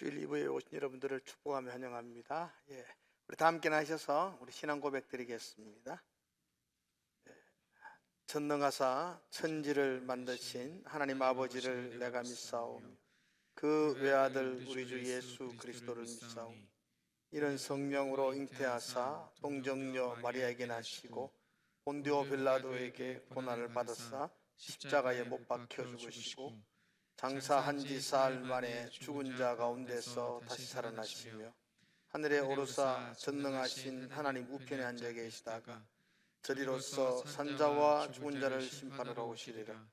주일 2부에 오신 여러분들을 축복하며 환영합니다. 우리 다 함께 나셔서 우리 신앙 고백 드리겠습니다. 전능하사 천지를 만드신 하나님 아버지를 내가 믿사오며 그 외아들 우리 주 예수 그리스도를 믿사오며 이런 성령으로 잉태하사 동정녀 마리아에게 나시고 본디오 빌라도에게 고난을 받으사 십자가에 못 박혀 죽으시고 장사한 지 사흘 만에 죽은 자 가운데서 다시 살아나시며 하늘에 오르사 전능하신 하나님 우편에 앉아 계시다가 저리로서 산자와 죽은 자를 심판하러 오시리라.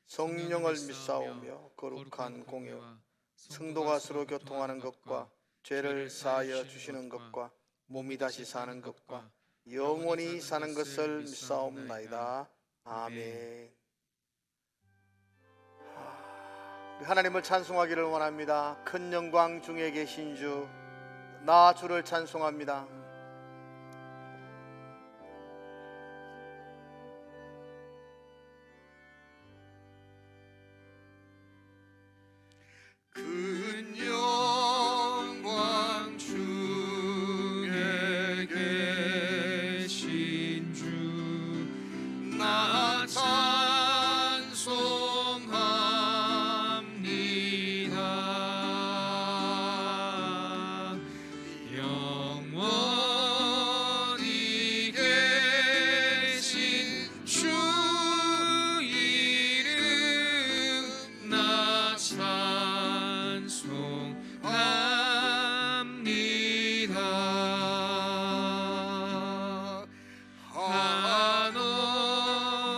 성령을 믿사오며 거룩한 공예와 성도가 서로 교통하는 것과 죄를 사하여 주시는 것과 몸이 다시 사는 것과 영원히 사는 것을 믿사옵나이다. 아멘. 하나님을 찬송하기를 원합니다. 큰 영광 중에 계신 주, 나 주를 찬송합니다. 큰 영광 중에 계신 주, 나 영원히 계신 주 이름 나 찬송합니다.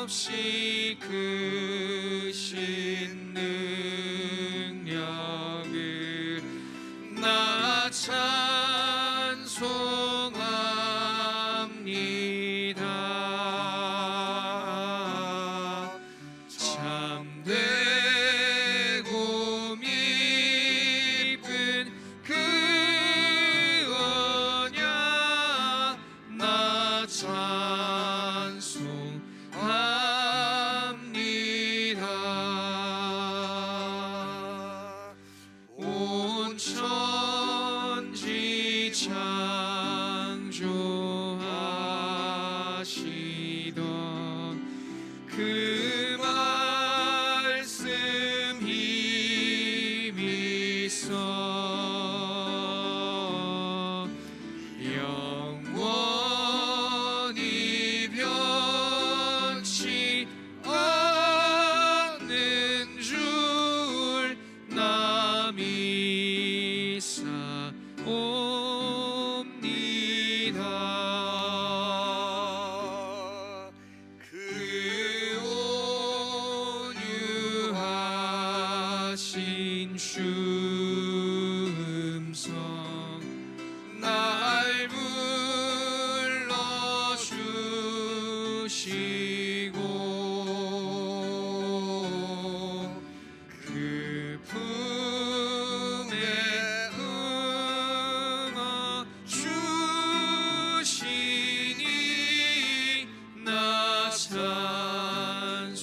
한없이 크신 능력을 나 찬송합니다. 참되고 깊은 그 언약 나 찬송합니다. 온 천지 창조하시던 그 말씀 힘이 있어 영원히 변치 않는 줄 나 믿사옵니다. 그 온유하신 춤성 날 불러주시고 그 품에 응어 주시니 나 찬송합니다.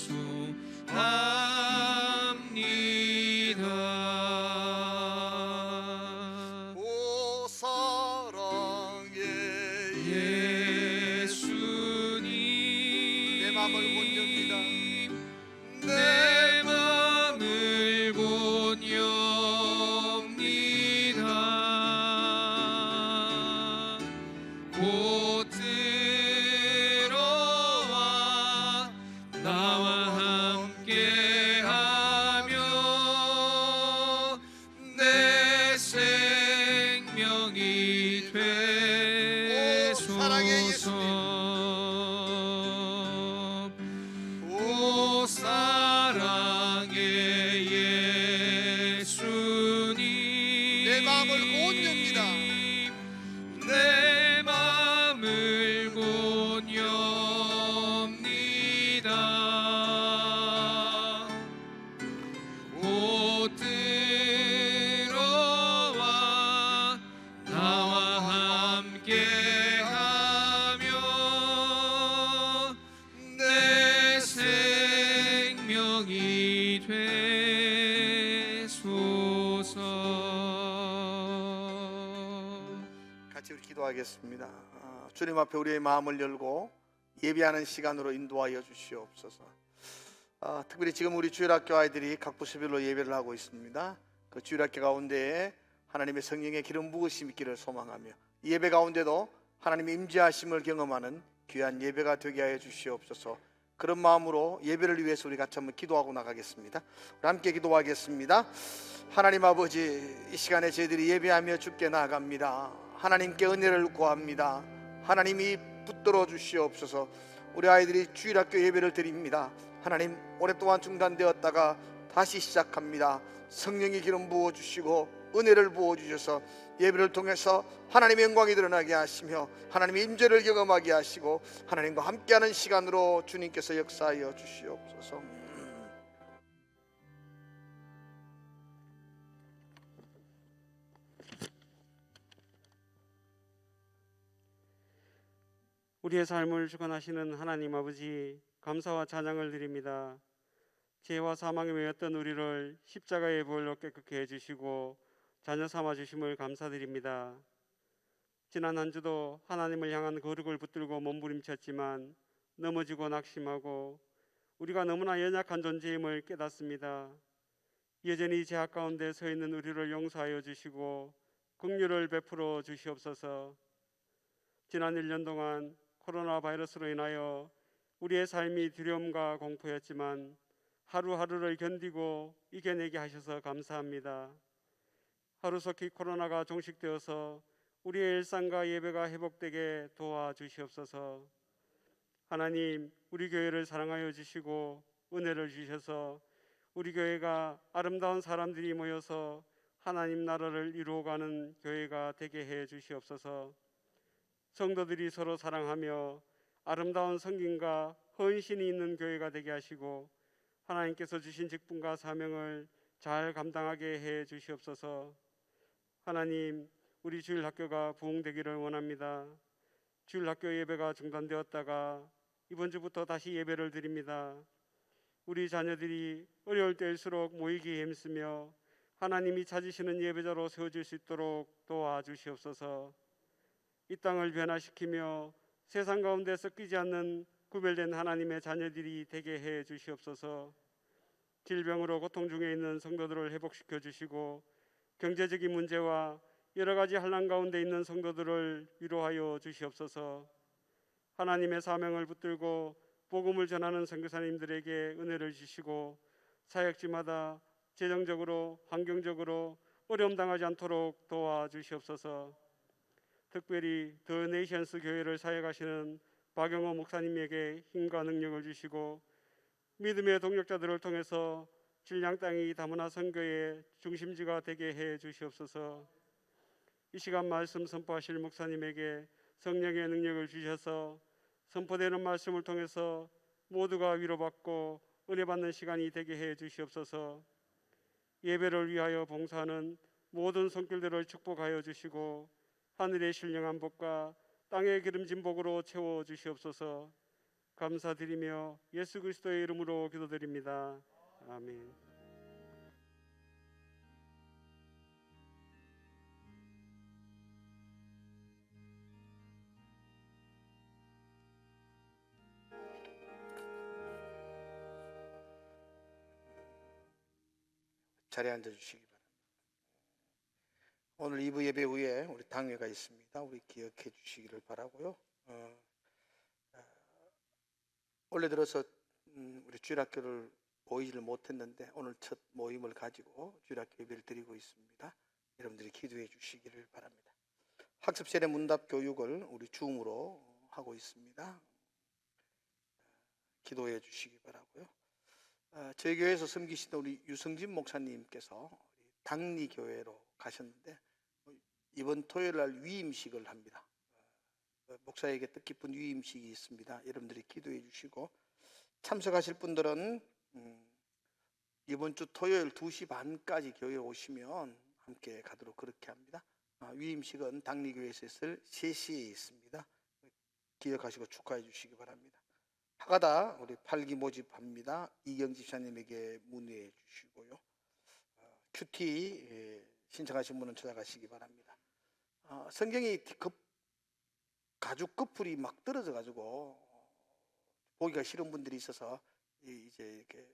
오 사랑의 예수님, 내 맘을 곧 엽니다. 내 맘을 곧 엽니다. 곧 들어와 나와 함께하며 내 생명이 되소서. 오 사랑의 예수님, 내 마음을 곧 엽니다. 내 마음을 곧 엽니다. 곧 들어와 나와 함께하며 기도하겠습니다. 주님 앞에 우리의 마음을 열고 예배하는 시간으로 인도하여 주시옵소서. 특별히 지금 우리 주일학교 아이들이 각 부서별로 예배를 하고 있습니다. 그 주일학교 가운데에 하나님의 성령의 기름 부으심 있기를 소망하며 이 예배 가운데도 하나님의 임재하심을 경험하는 귀한 예배가 되게 하여 주시옵소서. 그런 마음으로 예배를 위해서 우리 같이 한번 기도하고 나가겠습니다. 우리 함께 기도하겠습니다. 하나님 아버지, 이 시간에 저희들이 예배하며 주께 나아갑니다. 하나님께 은혜를 구합니다. 하나님이 붙들어 주시옵소서. 우리 아이들이 주일학교 예배를 드립니다. 하나님, 오랫동안 중단되었다가 다시 시작합니다. 성령의 기름 부어주시고 은혜를 부어주셔서 예배를 통해서 하나님의 영광이 드러나게 하시며 하나님의 임재를 경험하게 하시고 하나님과 함께하는 시간으로 주님께서 역사하여 주시옵소서. 우리의 삶을 주관하시는 하나님 아버지, 감사와 찬양을 드립니다. 죄와 사망에 매였던 우리를 십자가의 보혈로 깨끗게 해주시고 자녀 삼아 주심을 감사드립니다. 지난 한 주도 하나님을 향한 거룩을 붙들고 몸부림쳤지만 넘어지고 낙심하고 우리가 너무나 연약한 존재임을 깨닫습니다. 여전히 죄악 가운데 서 있는 우리를 용서하여 주시고 긍휼을 베풀어 주시옵소서. 지난 1년 동안 코로나 바이러스로 인하여 우리의 삶이 두려움과 공포였지만 하루하루를 견디고 이겨내게 하셔서 감사합니다. 하루속히 코로나가 종식되어서 우리의 일상과 예배가 회복되게 도와주시옵소서. 하나님, 우리 교회를 사랑하여 주시고 은혜를 주셔서 우리 교회가 아름다운 사람들이 모여서 하나님 나라를 이루어가는 교회가 되게 해 주시옵소서. 성도들이 서로 사랑하며 아름다운 성김과 헌신이 있는 교회가 되게 하시고 하나님께서 주신 직분과 사명을 잘 감당하게 해 주시옵소서. 하나님, 우리 주일학교가 부흥되기를 원합니다. 주일학교 예배가 중단되었다가 이번 주부터 다시 예배를 드립니다. 우리 자녀들이 어려울 때일수록 모이기 힘쓰며 하나님이 찾으시는 예배자로 세워질 수 있도록 도와주시옵소서. 이 땅을 변화시키며 세상 가운데 섞이지 않는 구별된 하나님의 자녀들이 되게 해 주시옵소서. 질병으로 고통 중에 있는 성도들을 회복시켜 주시고 경제적인 문제와 여러 가지 환난 가운데 있는 성도들을 위로하여 주시옵소서. 하나님의 사명을 붙들고 복음을 전하는 선교사님들에게 은혜를 주시고 사역지마다 재정적으로 환경적으로 어려움 당하지 않도록 도와주시옵소서. 특별히 더 네이션스 교회를 사역하시는 박영호 목사님에게 힘과 능력을 주시고 믿음의 동력자들을 통해서 질량 땅이 다문화 선교의 중심지가 되게 해 주시옵소서. 이 시간 말씀 선포하실 목사님에게 성령의 능력을 주셔서 선포되는 말씀을 통해서 모두가 위로받고 은혜 받는 시간이 되게 해 주시옵소서. 예배를 위하여 봉사하는 모든 손길들을 축복하여 주시고 하늘의 신령한 복과 땅의 기름진 복으로 채워 주시옵소서. 감사드리며 예수 그리스도의 이름으로 기도드립니다. 아멘. 자리에 앉아 주시기 바랍니다. 오늘 2부 예배 후에 우리 당회가 있습니다. 우리 기억해 주시기를 바라고요. 원래 들어서 우리 주일학교를 모이지를 못했는데 오늘 첫 모임을 가지고 주일학교 예배를 드리고 있습니다. 여러분들이 기도해 주시기를 바랍니다. 학습세례 문답 교육을 우리 줌으로 하고 있습니다. 기도해 주시기 바라고요. 저희 교회에서 섬기시던 우리 유성진 목사님께서 당리교회로 가셨는데 이번 토요일 날 위임식을 합니다. 목사에게 뜻깊은 위임식이 있습니다. 여러분들이 기도해 주시고 참석하실 분들은 이번 주 토요일 2시 반까지 교회에 오시면 함께 가도록 그렇게 합니다. 위임식은 당리교회에서 있을 3시에 있습니다. 기억하시고 축하해 주시기 바랍니다. 하가다 우리 8기 모집합니다. 이경 집사님에게 문의해 주시고요. 큐티 신청하신 분은 찾아가시기 바랍니다. 성경이 가죽 커플이 막 떨어져 가지고 보기가 싫은 분들이 있어서 이제 이렇게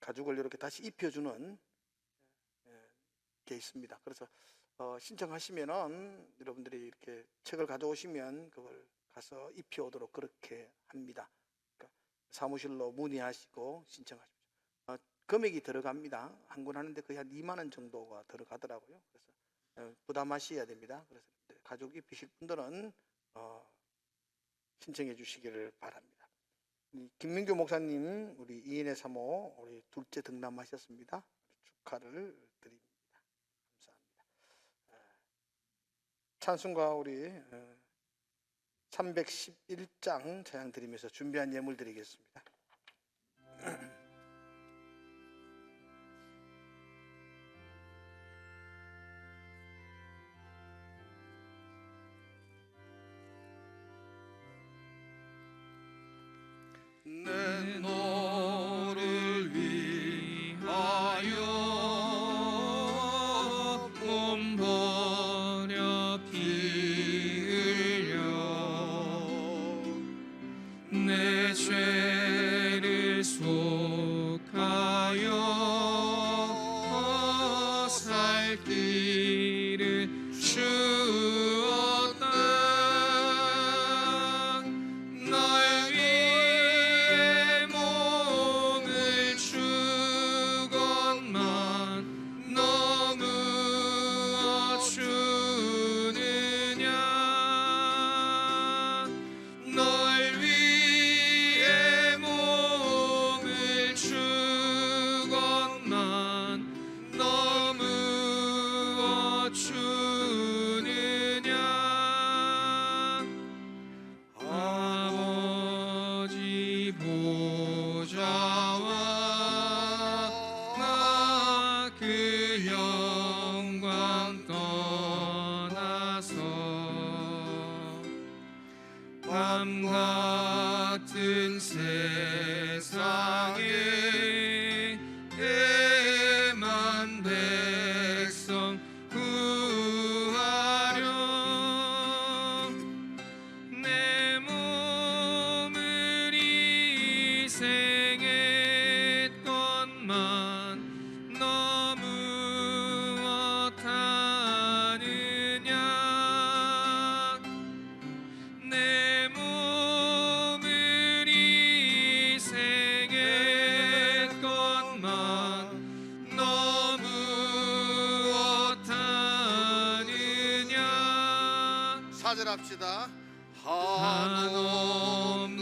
가죽을 이렇게 다시 입혀주는 게 있습니다. 그래서 신청하시면은 여러분들이 이렇게 책을 가져오시면 그걸 가서 입혀오도록 그렇게 합니다. 그러니까 사무실로 문의하시고 신청하십시오. 금액이 들어갑니다. 한 권 하는데 거의 한 2만 원 정도가 들어가더라고요. 그래서 부담하셔야 됩니다. 그래서 가죽 입히실 분들은 신청해 주시기를 바랍니다. 김민규 목사님, 우리 2인의 3호 우리 둘째 등남하셨습니다. 축하를 드립니다. 감사합니다. 찬송가 우리 311장 찬양 드리면서 준비한 예물 드리겠습니다. 내 너를 위하여 몸 버려 피 흘려 내 죄를 속하여 살 길을 주었다. 널 위해 몸을 주건만 너무 주느냐. 널 위해 몸을 주건만 너무 주느냐. 아버지 보좌와 나 그 영광 떠나서 밤 같은 세상에 애만 백성 구하려 내 몸을 희생했건만 너무 어떠느냐. 내 몸을 희생했건만 너무 어떠느냐. 사절합시다. 한없는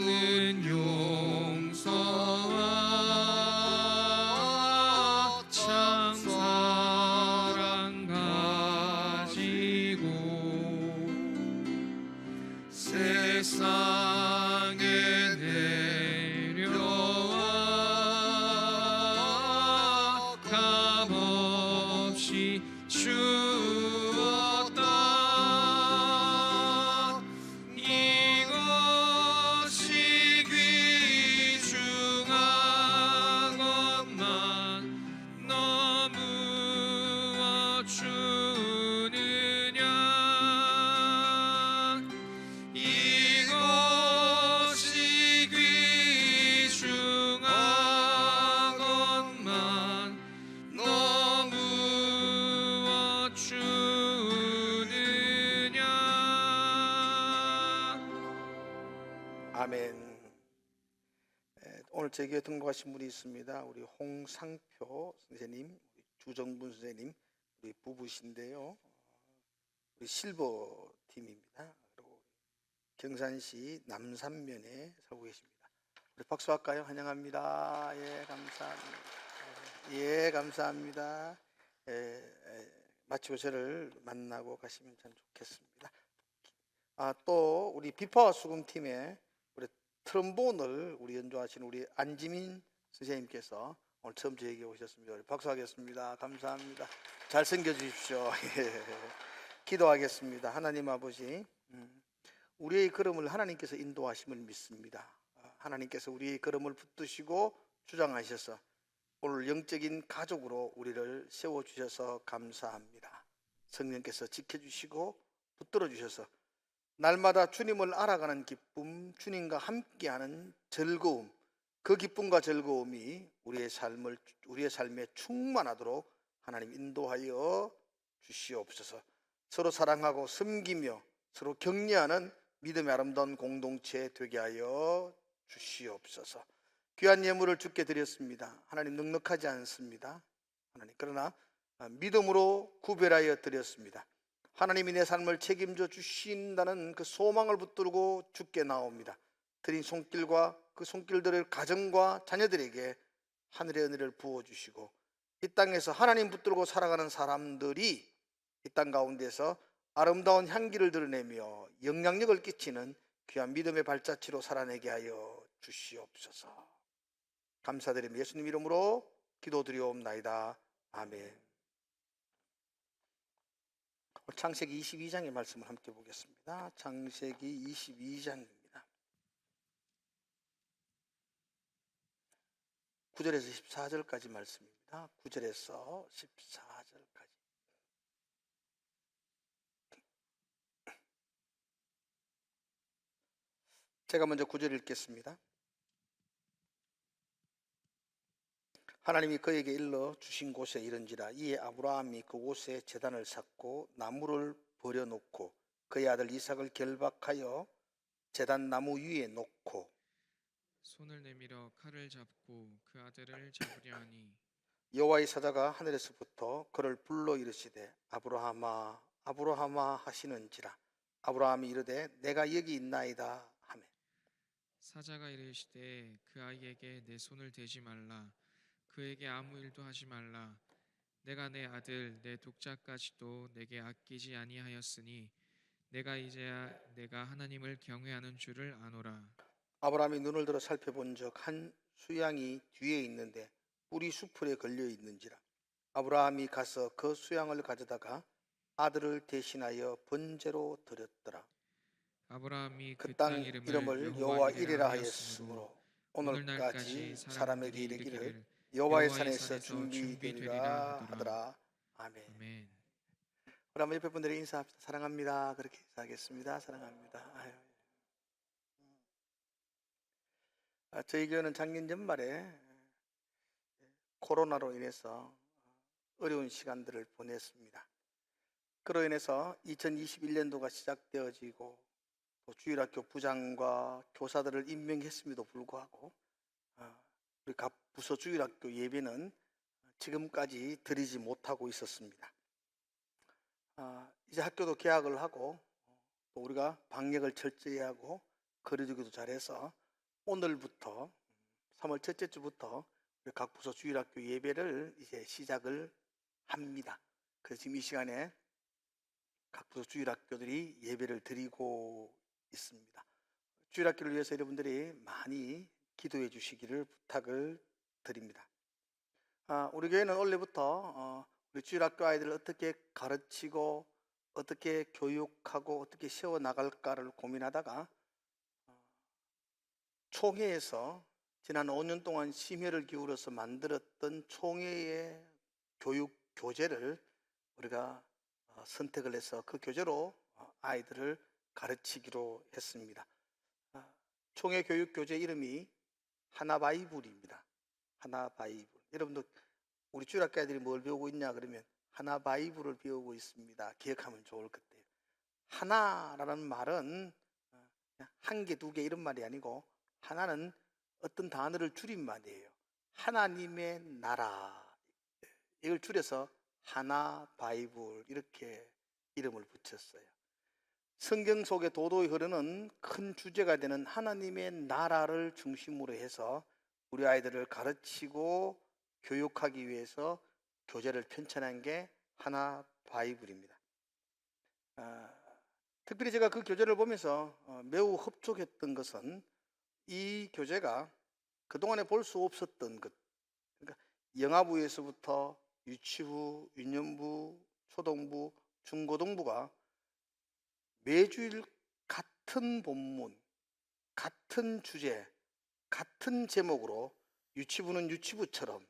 용서와 참 사랑 가지고 세상에 내려와 값없이 주었다. 이것이 귀중한 것만 너무 주느냐. 이것이 귀중한 것만 너무 주느냐. 아멘. 오늘 제게 등록하신 분이 있습니다. 우리 홍상표 선생님, 우리 주정분 선생님, 우리 부부신데요. 우리 실버 팀입니다. 그리고 경산시 남산면에 살고 계십니다. 우리 박수할까요? 환영합니다. 예, 감사합니다. 예, 감사합니다. 마치고 저를 만나고 가시면 참 좋겠습니다. 또 우리 비파와 수금팀에 우리 트럼본을 우리 연주하시는 우리 안지민 선생님께서 오늘 처음 저에게 오셨습니다. 우리 박수하겠습니다. 감사합니다. 잘 섬겨주십시오. 예. 기도하겠습니다. 하나님 아버지, 우리의 걸음을 하나님께서 인도하심을 믿습니다. 하나님께서 우리의 걸음을 붙드시고 주장하셔서 오늘 영적인 가족으로 우리를 세워주셔서 감사합니다. 성령께서 지켜주시고 붙들어 주셔서 날마다 주님을 알아가는 기쁨, 주님과 함께하는 즐거움, 그 기쁨과 즐거움이 우리의 삶에 충만하도록 하나님 인도하여 주시옵소서. 서로 사랑하고 섬기며 서로 격려하는 믿음의 아름다운 공동체 되게 하여 주시옵소서. 귀한 예물을 주께 드렸습니다. 하나님 넉넉하지 않습니다. 하나님 그러나 믿음으로 구별하여 드렸습니다. 하나님이 내 삶을 책임져 주신다는 그 소망을 붙들고 주께 나옵니다. 드린 손길과 그 손길들을 가정과 자녀들에게 하늘의 은혜를 부어주시고 이 땅에서 하나님 붙들고 살아가는 사람들이 이 땅 가운데서 아름다운 향기를 드러내며 영향력을 끼치는 귀한 믿음의 발자취로 살아내게 하여 주시옵소서. 감사드리며 예수님 이름으로 기도드리옵나이다. 아멘. 창세기 22장의 말씀을 함께 보겠습니다. 창세기 22장입니다. 9절에서 14절까지 말씀입니다. 9절에서 14절까지. 제가 먼저 9절 읽겠습니다. 하나님이 그에게 일러 주신 곳에 이른지라 이에 아브라함이 그곳에 제단을 쌓고 나무를 버려놓고 그의 아들 이삭을 결박하여 제단 나무 위에 놓고 손을 내밀어 칼을 잡고 그 아들을 잡으려 하니 여호와의 사자가 하늘에서부터 그를 불러 이르시되 아브라함아 아브라함아 하시는지라 아브라함이 이르되 내가 여기 있나이다 하매 사자가 이르시되 그 아이에게 내 손을 대지 말라 그에게 아무 일도 하지 말라 내가 내 아들 내 독자까지도 내게 아끼지 아니하였으니 내가 이제야 내가 하나님을 경외하는 줄을 아노라. 아브라함이 눈을 들어 살펴본 적 한 수양이 뒤에 있는데 뿔이 수풀에 걸려 있는지라 아브라함이 가서 그 수양을 가져다가 아들을 대신하여 번제로 드렸더라. 아브라함이 그 그 땅 땅 이름을 여호와 이레라 하였으므로 오늘까지 사람에게 이르기를 여호와의 산에서 준비되리라 하더라. 아멘. 아멘. 우리 한번 옆에 분들이 인사합시다. 사랑합니다. 그렇게 인사하겠습니다. 사랑합니다. 아유. 저희 교회는 작년 연말에 코로나로 인해서 어려운 시간들을 보냈습니다. 그로 인해서 2021년도가 시작되어지고 또 주일학교 부장과 교사들을 임명했음에도 불구하고 우리 각 부서 주일학교 예배는 지금까지 드리지 못하고 있었습니다. 이제 학교도 개학을 하고 또 우리가 방역을 철저히 하고 거리두기도 잘해서 오늘부터 3월 첫째 주부터 우리 각 부서 주일학교 예배를 이제 시작을 합니다. 그래서 지금 이 시간에 각 부서 주일학교들이 예배를 드리고 있습니다. 주일학교를 위해서 여러분들이 많이 기도해 주시기를 부탁을 드립니다. 우리 교회는 원래부터 우리 주일학교 아이들을 어떻게 가르치고 어떻게 교육하고 어떻게 세워나갈까를 고민하다가 총회에서 지난 5년 동안 심혈을 기울여서 만들었던 총회의 교육 교재를 우리가 선택을 해서 그 교재로 아이들을 가르치기로 했습니다. 총회 교육 교재 이름이 하나바이블입니다. 하나바이블. 여러분도 우리 주일학교 아이들이 뭘 배우고 있냐 그러면 하나바이블을 배우고 있습니다. 기억하면 좋을 것 같아요. 하나라는 말은 한 개, 두 개 이런 말이 아니고 하나는 어떤 단어를 줄인 말이에요. 하나님의 나라. 이걸 줄여서 하나바이블 이렇게 이름을 붙였어요. 성경 속에 도도히 흐르는 큰 주제가 되는 하나님의 나라를 중심으로 해서 우리 아이들을 가르치고 교육하기 위해서 교재를 편찬한 게 하나바이블입니다. 특별히 제가 그 교재를 보면서 매우 흡족했던 것은 이 교재가 그동안에 볼 수 없었던 것, 그러니까 영아부에서부터 유치부, 유년부, 초등부, 중고등부가 매주일 같은 본문, 같은 주제, 같은 제목으로 유치부는 유치부처럼,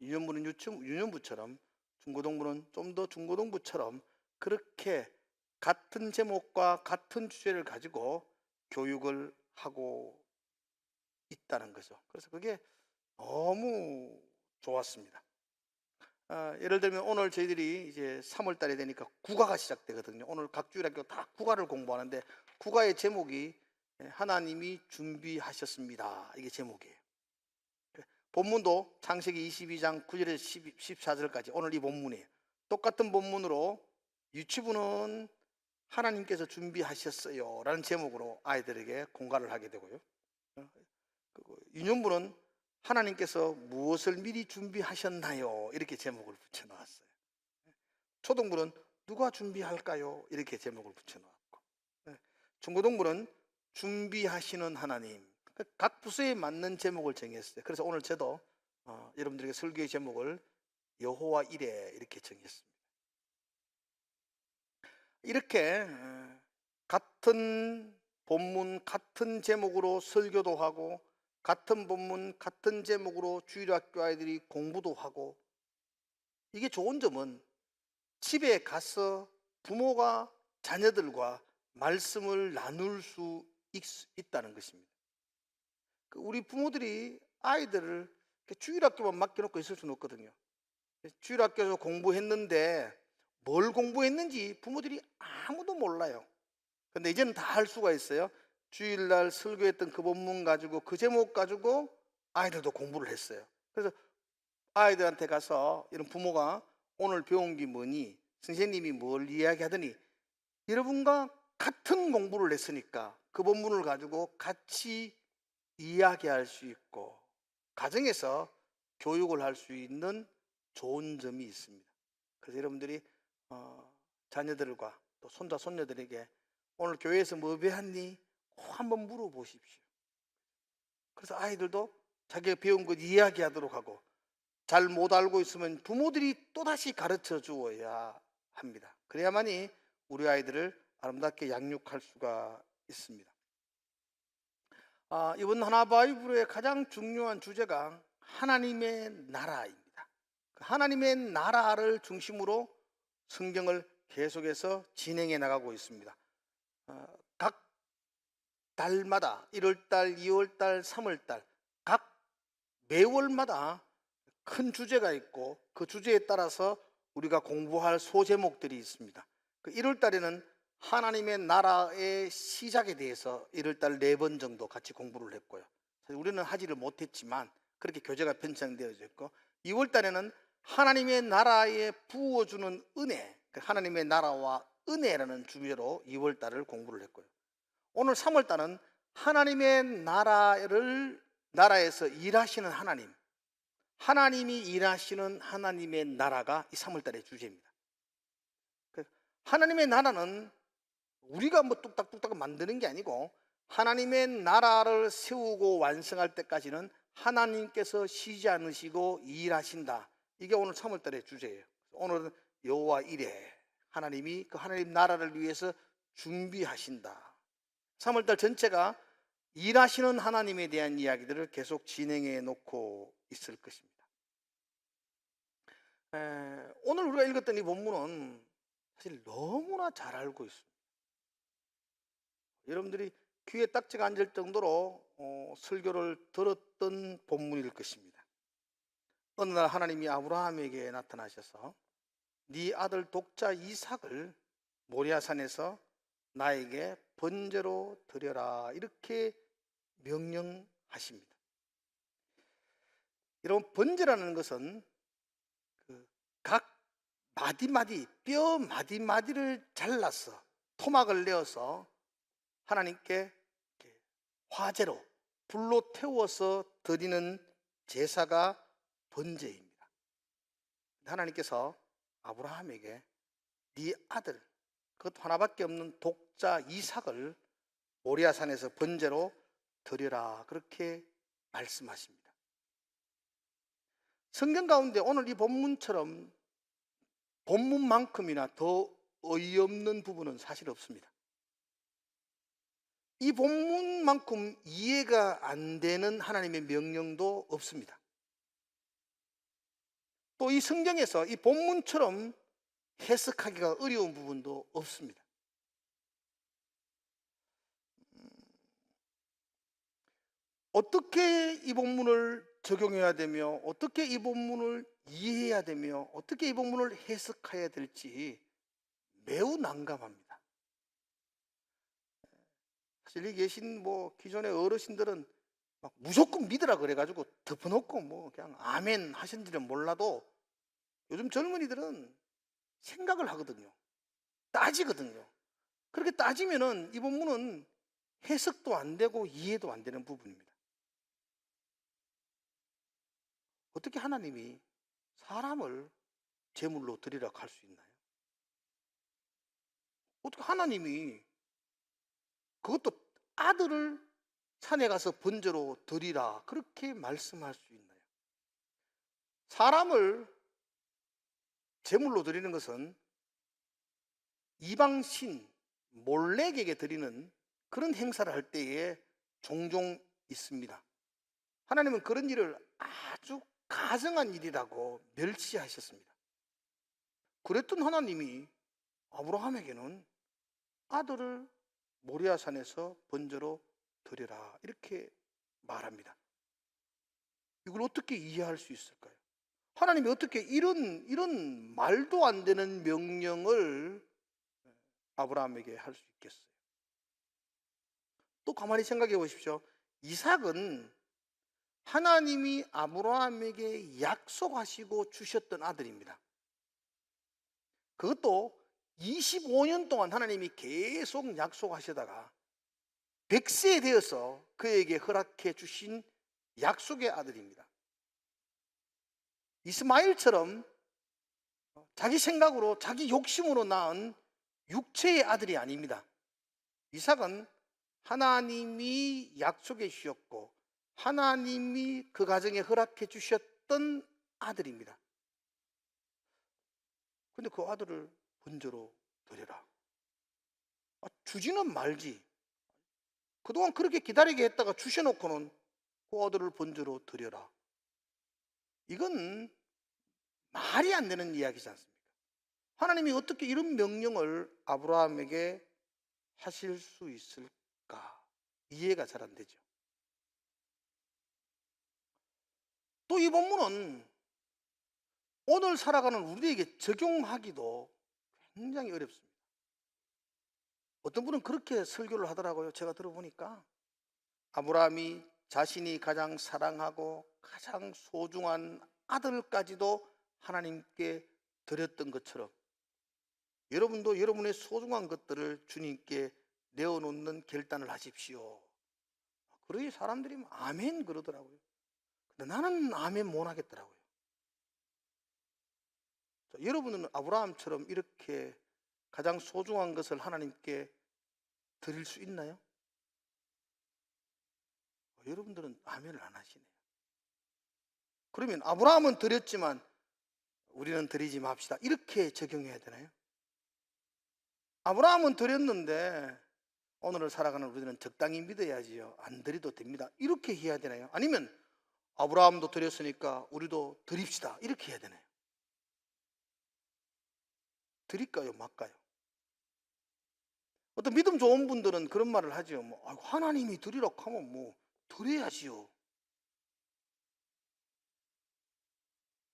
유년부는 유년부처럼, 중고등부는 좀 더 중고등부처럼 그렇게 같은 제목과 같은 주제를 가지고 교육을 하고 있다는 거죠. 그래서 그게 너무 좋았습니다. 예를 들면 오늘 저희들이 이제 3월 달이 되니까 국어가 시작되거든요. 오늘 각 주일학교 다 국어를 공부하는데 국어의 제목이 하나님이 준비하셨습니다. 이게 제목이에요. 본문도 창세기 22장 9절에서 14절까지 오늘 이 본문이에요. 똑같은 본문으로 유치부는 하나님께서 준비하셨어요 라는 제목으로 아이들에게 공부를 하게 되고요. 유년부는 하나님께서 무엇을 미리 준비하셨나요? 이렇게 제목을 붙여놓았어요. 초등부는 누가 준비할까요? 이렇게 제목을 붙여놓았고, 중고등부는 준비하시는 하나님. 각 부서에 맞는 제목을 정했어요. 그래서 오늘 저도 여러분들에게 설교의 제목을 여호와 이레 이렇게 정했습니다. 이렇게 같은 본문 같은 제목으로 설교도 하고 같은 본문 같은 제목으로 주일학교 아이들이 공부도 하고, 이게 좋은 점은 집에 가서 부모가 자녀들과 말씀을 나눌 수 있다는 것입니다. 우리 부모들이 아이들을 주일학교만 맡겨놓고 있을 수는 없거든요. 주일학교에서 공부했는데 뭘 공부했는지 부모들이 아무도 몰라요. 근데 이제는 다 할 수가 있어요. 주일날 설교했던 그 본문 가지고 그 제목 가지고 아이들도 공부를 했어요. 그래서 아이들한테 가서 이런 부모가 오늘 배운 게 뭐니? 선생님이 뭘 이야기하더니 여러분과 같은 공부를 했으니까 그 본문을 가지고 같이 이야기할 수 있고 가정에서 교육을 할 수 있는 좋은 점이 있습니다. 그래서 여러분들이 자녀들과 또 손자 손녀들에게 오늘 교회에서 뭐 배웠니? 한번 물어보십시오. 그래서 아이들도 자기가 배운 것 이야기하도록 하고, 잘 못 알고 있으면 부모들이 또다시 가르쳐 주어야 합니다. 그래야만이 우리 아이들을 아름답게 양육할 수가 있습니다. 이번 하나바이블의 가장 중요한 주제가 하나님의 나라입니다. 하나님의 나라를 중심으로 성경을 계속해서 진행해 나가고 있습니다. 각 달마다 1월달, 2월달, 3월달 각 매월마다 큰 주제가 있고 그 주제에 따라서 우리가 공부할 소제목들이 있습니다. 1월달에는 하나님의 나라의 시작에 대해서 1월달 4번 정도 같이 공부를 했고요. 사실 우리는 하지를 못했지만 그렇게 교재가 편찬되어져 있고, 2월달에는 하나님의 나라에 부어주는 은혜, 하나님의 나라와 은혜라는 주제로 2월달을 공부를 했고요. 오늘 3월달은 하나님의 나라에서 일하시는 하나님, 하나님이 일하시는 하나님의 나라가 이 3월달의 주제입니다. 하나님의 나라는 우리가 뭐 뚝딱뚝딱 만드는 게 아니고 하나님의 나라를 세우고 완성할 때까지는 하나님께서 쉬지 않으시고 일하신다. 이게 오늘 3월달의 주제예요. 오늘은 여호와 이레, 하나님이 그 하나님 나라를 위해서 준비하신다. 3월달 전체가 일하시는 하나님에 대한 이야기들을 계속 진행해 놓고 있을 것입니다. 오늘 우리가 읽었던 이 본문은 사실 너무나 잘 알고 있습니다. 여러분들이 귀에 딱지가 앉을 정도로 설교를 들었던 본문일 것입니다. 어느 날 하나님이 아브라함에게 나타나셔서 네 아들 독자 이삭을 모리아산에서 나에게 번제로 드려라 이렇게 명령하십니다. 여러분, 번제라는 것은 각 마디마디, 뼈 마디마디를 잘라서 토막을 내어서 하나님께 화제로 불로 태워서 드리는 제사가 번제입니다. 하나님께서 아브라함에게 네 아들, 그것 하나밖에 없는 독자 이삭을 모리아산에서 번제로 드려라 그렇게 말씀하십니다. 성경 가운데 오늘 이 본문처럼 본문만큼이나 더 어이없는 부분은 사실 없습니다. 이 본문만큼 이해가 안 되는 하나님의 명령도 없습니다. 또 이 성경에서 이 본문처럼 해석하기가 어려운 부분도 없습니다. 어떻게 이 본문을 적용해야 되며 어떻게 이 본문을 이해해야 되며 어떻게 이 본문을 해석해야 될지 매우 난감합니다. 사실 여기 계신 기존의 어르신들은 막 무조건 믿으라 그래가지고 덮어놓고 그냥 아멘 하신지는 몰라도 요즘 젊은이들은 생각을 하거든요. 따지거든요. 그렇게 따지면은 이 본문은 해석도 안 되고 이해도 안 되는 부분입니다. 어떻게 하나님이 사람을 제물로 드리라고 할 수 있나요? 어떻게 하나님이 그것도 아들을 산에 가서 번제로 드리라 그렇게 말씀할 수 있나요? 사람을 제물로 드리는 것은 이방신 몰렉에게 드리는 그런 행사를 할 때에 종종 있습니다. 하나님은 그런 일을 아주 가증한 일이라고 멸시하셨습니다. 그랬던 하나님이 아브라함에게는 아들을 모리아산에서 번제로 드려라 이렇게 말합니다. 이걸 어떻게 이해할 수 있을까요? 하나님이 어떻게 이런 말도 안 되는 명령을 아브라함에게 할 수 있겠어요? 또 가만히 생각해 보십시오. 이삭은 하나님이 아브라함에게 약속하시고 주셨던 아들입니다. 그것도 25년 동안 하나님이 계속 약속하시다가 100세 되어서 그에게 허락해 주신 약속의 아들입니다. 이스마엘처럼 자기 생각으로 자기 욕심으로 낳은 육체의 아들이 아닙니다. 이삭은 하나님이 약속해 주셨고 하나님이 그 가정에 허락해 주셨던 아들입니다. 근데 그 아들을 번제로 드려라. 주지는 말지. 그동안 그렇게 기다리게 했다가 주셔놓고는 그 아들을 번제로 드려라. 이건 말이 안 되는 이야기지 않습니까? 하나님이 어떻게 이런 명령을 아브라함에게 하실 수 있을까? 이해가 잘 안 되죠. 또 이 본문은 오늘 살아가는 우리에게 적용하기도 굉장히 어렵습니다. 어떤 분은 그렇게 설교를 하더라고요. 제가 들어보니까 아브라함이 자신이 가장 사랑하고 가장 소중한 아들까지도 하나님께 드렸던 것처럼 여러분도 여러분의 소중한 것들을 주님께 내어놓는 결단을 하십시오. 그러니 사람들이 아멘 그러더라고요. 근데 나는 아멘 못 하겠더라고요. 여러분은 아브라함처럼 이렇게 가장 소중한 것을 하나님께 드릴 수 있나요? 여러분들은 아멘을 안 하시네요. 그러면 아브라함은 드렸지만 우리는 드리지 맙시다. 이렇게 적용해야 되나요? 아브라함은 드렸는데 오늘을 살아가는 우리는 적당히 믿어야지요. 안 드려도 됩니다. 이렇게 해야 되나요? 아니면 아브라함도 드렸으니까 우리도 드립시다. 이렇게 해야 되나요? 드릴까요? 말까요? 어떤 믿음 좋은 분들은 그런 말을 하죠. 하나님이 드리라고 하면 드려야지요.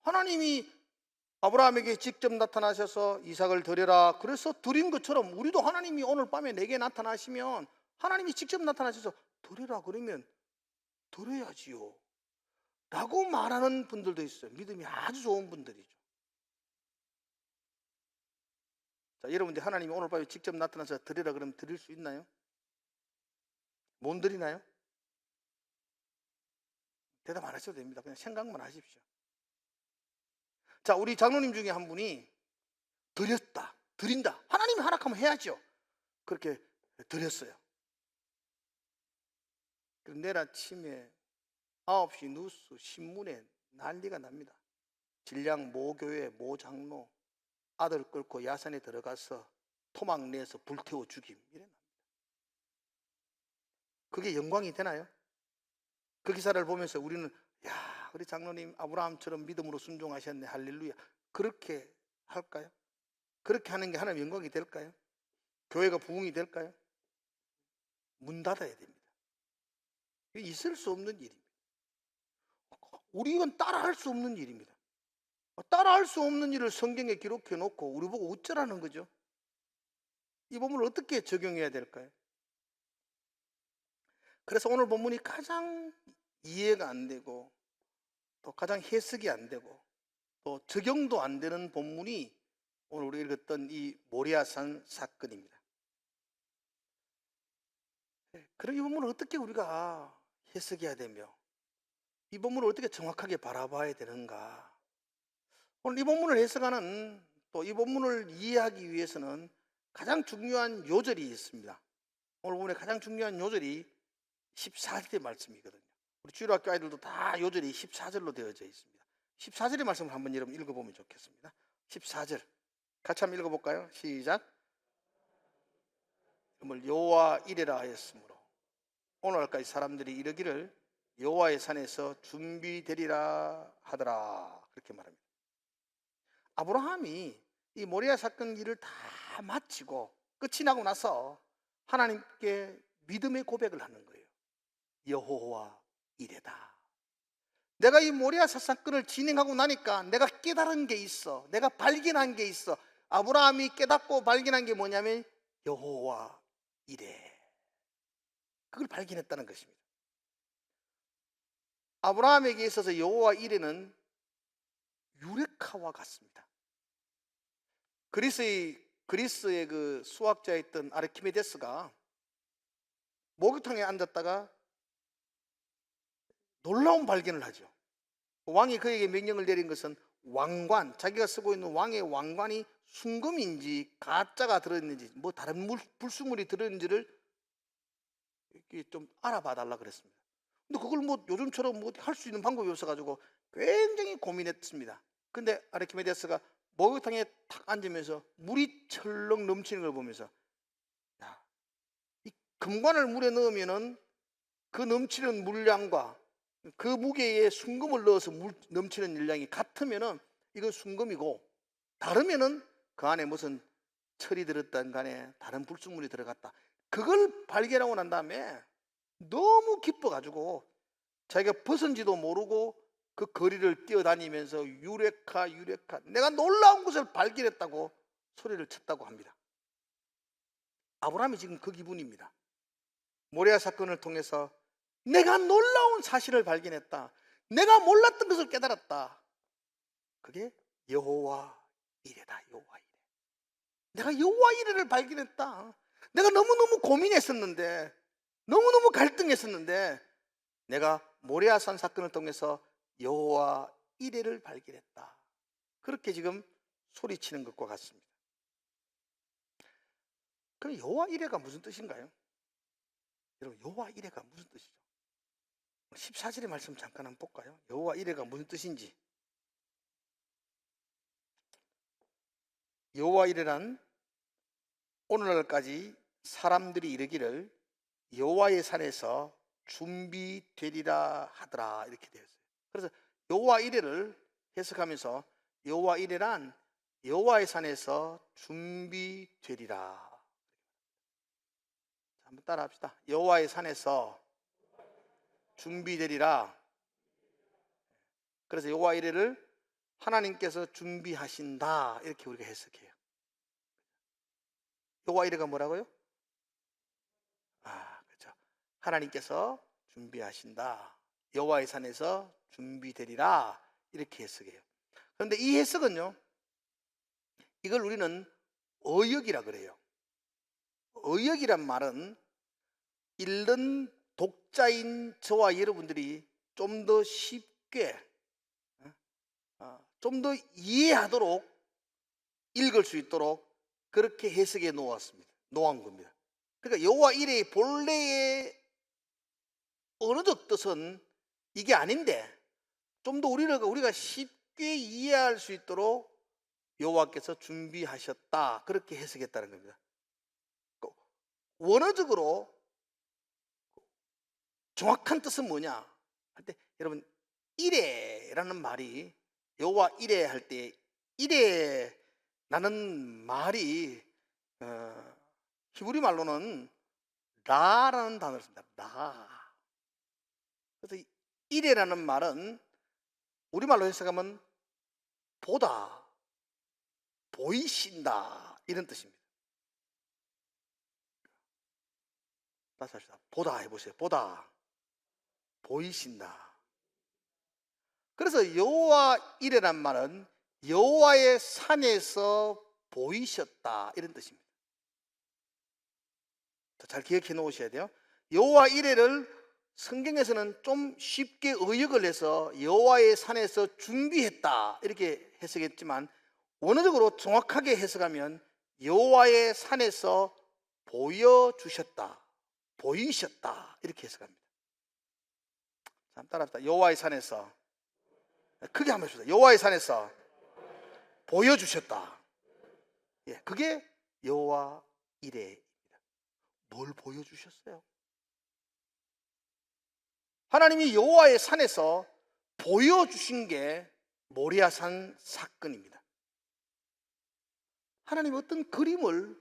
하나님이 아브라함에게 직접 나타나셔서 이삭을 드려라 그래서 드린 것처럼 우리도 하나님이 오늘 밤에 내게 나타나시면 하나님이 직접 나타나셔서 드려라 그러면 드려야지요 라고 말하는 분들도 있어요. 믿음이 아주 좋은 분들이죠. 자, 여러분들 하나님이 오늘 밤에 직접 나타나서 드리라 그러면 드릴 수 있나요? 못 드리나요? 대답 안 하셔도 됩니다. 그냥 생각만 하십시오. 자, 우리 장로님 중에 한 분이 드렸다, 드린다. 하나님이 허락하면 해야죠. 그렇게 드렸어요. 그럼 내일 아침에 9시 뉴스 신문에 난리가 납니다. 진량 모교회 모장로 아들 끌고 야산에 들어가서 토막 내서 불태워 죽임 이래 납니다. 그게 영광이 되나요? 그 기사를 보면서 우리는 야 우리 장로님 아브라함처럼 믿음으로 순종하셨네 할렐루야 그렇게 할까요? 그렇게 하는 게 하나님 영광이 될까요? 교회가 부흥이 될까요? 문 닫아야 됩니다. 있을 수 없는 일입니다. 우리는 따라할 수 없는 일입니다. 따라할 수 없는 일을 성경에 기록해 놓고 우리 보고 어쩌라는 거죠? 이 본문을 어떻게 적용해야 될까요? 그래서 오늘 본문이 가장 이해가 안 되고 또 가장 해석이 안 되고 또 적용도 안 되는 본문이 오늘 우리가 읽었던 이 모리아산 사건입니다. 그럼 이 본문을 어떻게 우리가 해석해야 되며 이 본문을 어떻게 정확하게 바라봐야 되는가? 오늘 이 본문을 해석하는 또 이 본문을 이해하기 위해서는 가장 중요한 요절이 있습니다. 오늘 본문의 가장 중요한 요절이 14절의 말씀이거든요. 우리 주일학교 아이들도 다 요절이 14절로 되어져 있습니다. 14절의 말씀을 한번 여러분 읽어보면 좋겠습니다. 14절 같이 한번 읽어볼까요? 시작. 여호와 이레라 하였으므로 오늘까지 사람들이 이르기를 여호와의 산에서 준비되리라 하더라, 그렇게 말합니다. 아브라함이 이 모리아 사건 일을 다 마치고 끝이 나고 나서 하나님께 믿음의 고백을 하는 거예요. 여호와 이레다. 내가 이 모리아 사건을 진행하고 나니까 내가 깨달은 게 있어. 내가 발견한 게 있어. 아브라함이 깨닫고 발견한 게 뭐냐면 여호와 이레. 그걸 발견했다는 것입니다. 아브라함에게 있어서 여호와 이레는 유레카와 같습니다. 그리스의 그 수학자였던 아르키메데스가 목욕탕에 앉았다가 놀라운 발견을 하죠. 왕이 그에게 명령을 내린 것은 왕관, 자기가 쓰고 있는 왕의 왕관이 순금인지 가짜가 들어있는지 뭐 다른 불순물이 들어있는지를 좀 알아봐 달라 그랬습니다. 근데 그걸 뭐 요즘처럼 뭐 할 수 있는 방법이 없어가지고 굉장히 고민했습니다. 근데 아르키메데스가 목욕탕에 탁 앉으면서 물이 철렁 넘치는 걸 보면서, 야, 이 금관을 물에 넣으면은 그 넘치는 물량과 그 무게에 순금을 넣어서 넘치는 물량이 같으면은 이건 순금이고, 다르면은 그 안에 무슨 철이 들었던 간에 다른 불순물이 들어갔다. 그걸 발견하고 난 다음에 너무 기뻐가지고 자기가 벗은지도 모르고 그 거리를 뛰어다니면서 유레카 내가 놀라운 것을 발견했다고 소리를 쳤다고 합니다. 아브라함이 지금 그 기분입니다. 모리아 사건을 통해서 내가 놀라운 사실을 발견했다. 내가 몰랐던 것을 깨달았다. 그게 여호와 이레다. 여호와 이레. 내가 여호와 이레를 발견했다. 내가 너무너무 고민했었는데, 너무너무 갈등했었는데 내가 모리아산 사건을 통해서 여호와 이레를 발견했다. 그렇게 지금 소리치는 것과 같습니다. 그럼 여호와 이레가 무슨 뜻인가요? 여러분, 여호와 이레가 무슨 뜻이죠? 14절의 말씀 잠깐 한번 볼까요? 여호와 이레가 무슨 뜻인지. 여호와 이레란 오늘날까지 사람들이 이르기를 여호와의 산에서 준비되리라 하더라, 이렇게 되어 있어요. 그래서 여호와 이레를 해석하면서 여호와 이레란 여호와의 산에서 준비되리라. 한번 따라 합시다. 여호와의 산에서 준비되리라. 그래서 여호와 이레를 하나님께서 준비하신다, 이렇게 우리가 해석해요. 여호와 이레가 뭐라고요? 그렇죠. 하나님께서 준비하신다. 여호와의 산에서 준비되리라, 이렇게 해석해요. 그런데 이 해석은요, 이걸 우리는 어역이라 그래요. 어역이란 말은 읽는 독자인 저와 여러분들이 좀 더 쉽게, 좀 더 이해하도록 읽을 수 있도록 그렇게 해석해 놓은 겁니다. 그러니까 여호와 이레의 본래의 언어적 뜻은 이게 아닌데 좀 더 우리가 쉽게 이해할 수 있도록 여호와께서 준비하셨다, 그렇게 해석했다는 겁니다. 원어적으로 정확한 뜻은 뭐냐 할 때, 여러분, 이레라는 말이, 여호와 이레 할 때 이레라는 말이 히브리 말로는 라라는 단어를 씁니다. 라. 그래서 이래라는 말은 우리말로 해석하면 보다, 보이신다 이런 뜻입니다. 다시 합시다. 보다 해보세요. 보다, 보이신다. 그래서 여호와 이레란 말은 여호와의 산에서 보이셨다 이런 뜻입니다. 잘 기억해 놓으셔야 돼요. 여호와 이레를 성경에서는 좀 쉽게 의역을 해서 여호와의 산에서 준비했다 이렇게 해석했지만, 원어적으로 정확하게 해석하면 여호와의 산에서 보여주셨다, 보이셨다 이렇게 해석합니다. 자, 따라합시다. 여호와의 산에서, 크게 한번 해봅시다. 여호와의 산에서 보여주셨다. 예, 그게 여호와 이레입니다. 뭘 보여주셨어요? 하나님이 여호와의 산에서 보여주신 게 모리아산 사건입니다. 하나님이 어떤 그림을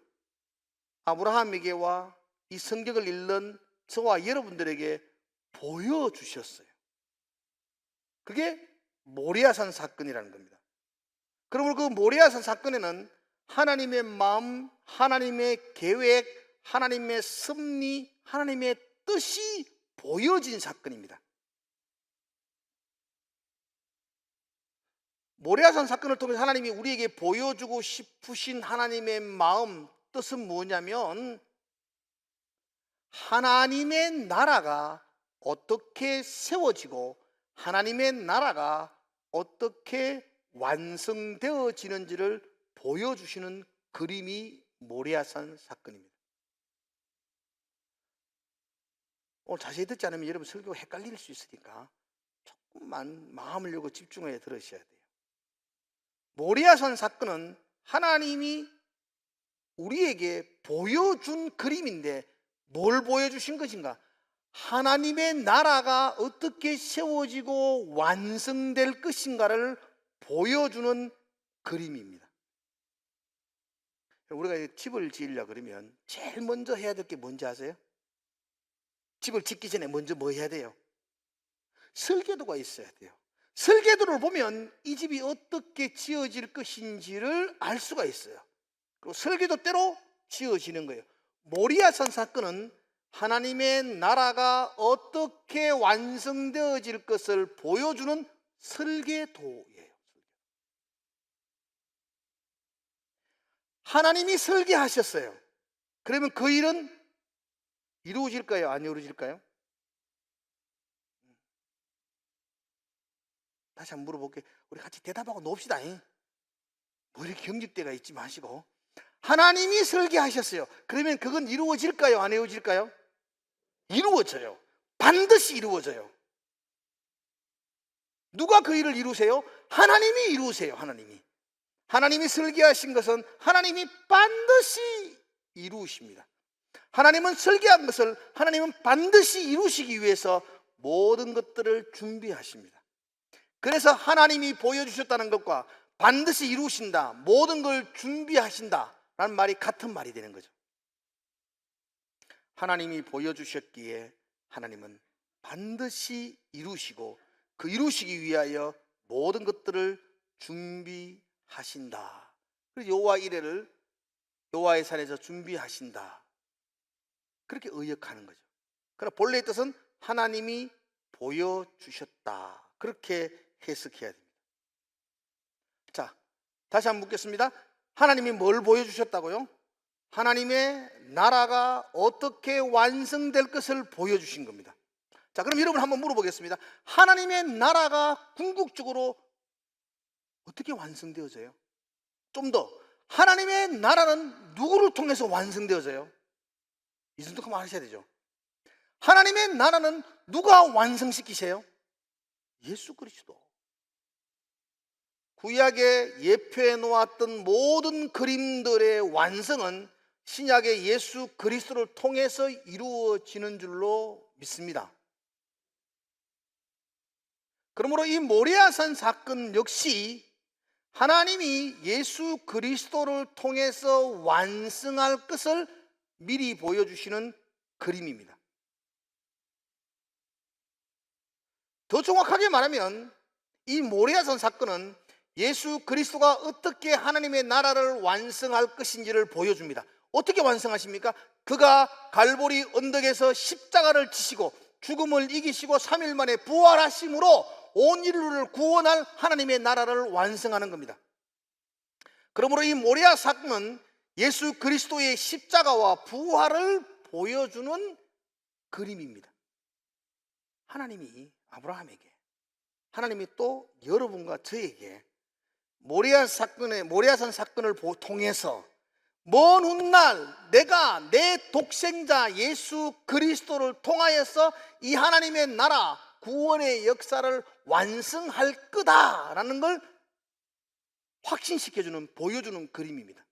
아브라함에게와 이 성경을 읽는 저와 여러분들에게 보여주셨어요. 그게 모리아산 사건이라는 겁니다. 그러므로 그 모리아산 사건에는 하나님의 마음, 하나님의 계획, 하나님의 섭리, 하나님의 뜻이 보여진 사건입니다. 모리아산 사건을 통해서 하나님이 우리에게 보여주고 싶으신 하나님의 마음, 뜻은 뭐냐면 하나님의 나라가 어떻게 세워지고 하나님의 나라가 어떻게 완성되어지는지를 보여주시는 그림이 모리아산 사건입니다. 오늘 자세히 듣지 않으면 여러분 설교가 헷갈릴 수 있으니까 조금만 마음을 열고 집중해 들으셔야 돼요. 모리아산 사건은 하나님이 우리에게 보여준 그림인데 뭘 보여주신 것인가? 하나님의 나라가 어떻게 세워지고 완성될 것인가를 보여주는 그림입니다. 우리가 집을 지으려고 그러면 제일 먼저 해야 될 게 뭔지 아세요? 집을 짓기 전에 먼저 뭐 해야 돼요? 설계도가 있어야 돼요. 설계도를 보면 이 집이 어떻게 지어질 것인지를 알 수가 있어요. 그리고 설계도대로 지어지는 거예요. 모리아산 사건은 하나님의 나라가 어떻게 완성되어질 것을 보여주는 설계도예요. 하나님이 설계하셨어요. 그러면 그 일은 이루어질까요? 안 이루어질까요? 다시 한번 물어볼게요. 우리 같이 대답하고 놉시다. 뭐 이렇게 경직대가 있지 마시고. 하나님이 설계하셨어요. 그러면 그건 이루어질까요? 안 이루어질까요? 이루어져요. 반드시 이루어져요. 누가 그 일을 이루세요? 하나님이 이루세요. 하나님이 설계하신 것은 하나님이 반드시 이루십니다. 하나님은 설계한 것을 하나님은 반드시 이루시기 위해서 모든 것들을 준비하십니다. 그래서 하나님이 보여주셨다는 것과 반드시 이루신다, 모든 걸 준비하신다 라는 말이 같은 말이 되는 거죠. 하나님이 보여주셨기에 하나님은 반드시 이루시고 그 이루시기 위하여 모든 것들을 준비하신다. 그래서 여호와 이레를 여호와의 산에서 준비하신다, 그렇게 의역하는 거죠. 그러나 본래의 뜻은 하나님이 보여주셨다, 그렇게 해석해야 됩니다. 자, 다시 한번 묻겠습니다. 하나님이 뭘 보여주셨다고요? 하나님의 나라가 어떻게 완성될 것을 보여주신 겁니다. 자, 그럼 여러분 한번 물어보겠습니다. 하나님의 나라가 궁극적으로 어떻게 완성되어져요? 좀 더, 하나님의 나라는 누구를 통해서 완성되어져요? 이 정도 그만 하셔야 되죠. 하나님의 나라는 누가 완성시키세요? 예수 그리스도. 구약에 예표해 놓았던 모든 그림들의 완성은 신약의 예수 그리스도를 통해서 이루어지는 줄로 믿습니다. 그러므로 이 모리아산 사건 역시 하나님이 예수 그리스도를 통해서 완성할 것을 미리 보여주시는 그림입니다. 더 정확하게 말하면 이 모리아산 사건은 예수 그리스도가 어떻게 하나님의 나라를 완성할 것인지를 보여줍니다. 어떻게 완성하십니까? 그가 갈보리 언덕에서 십자가를 지시고 죽음을 이기시고 3일 만에 부활하심으로 온 인류를 구원할 하나님의 나라를 완성하는 겁니다. 그러므로 이 모리아 사건은 예수 그리스도의 십자가와 부활을 보여주는 그림입니다. 하나님이 아브라함에게, 하나님이 또 여러분과 저에게 모리아산 사건을 통해서 먼 훗날 내가 내 독생자 예수 그리스도를 통하여서 이 하나님의 나라 구원의 역사를 완성할 거다라는 걸 확신시켜주는, 보여주는 그림입니다.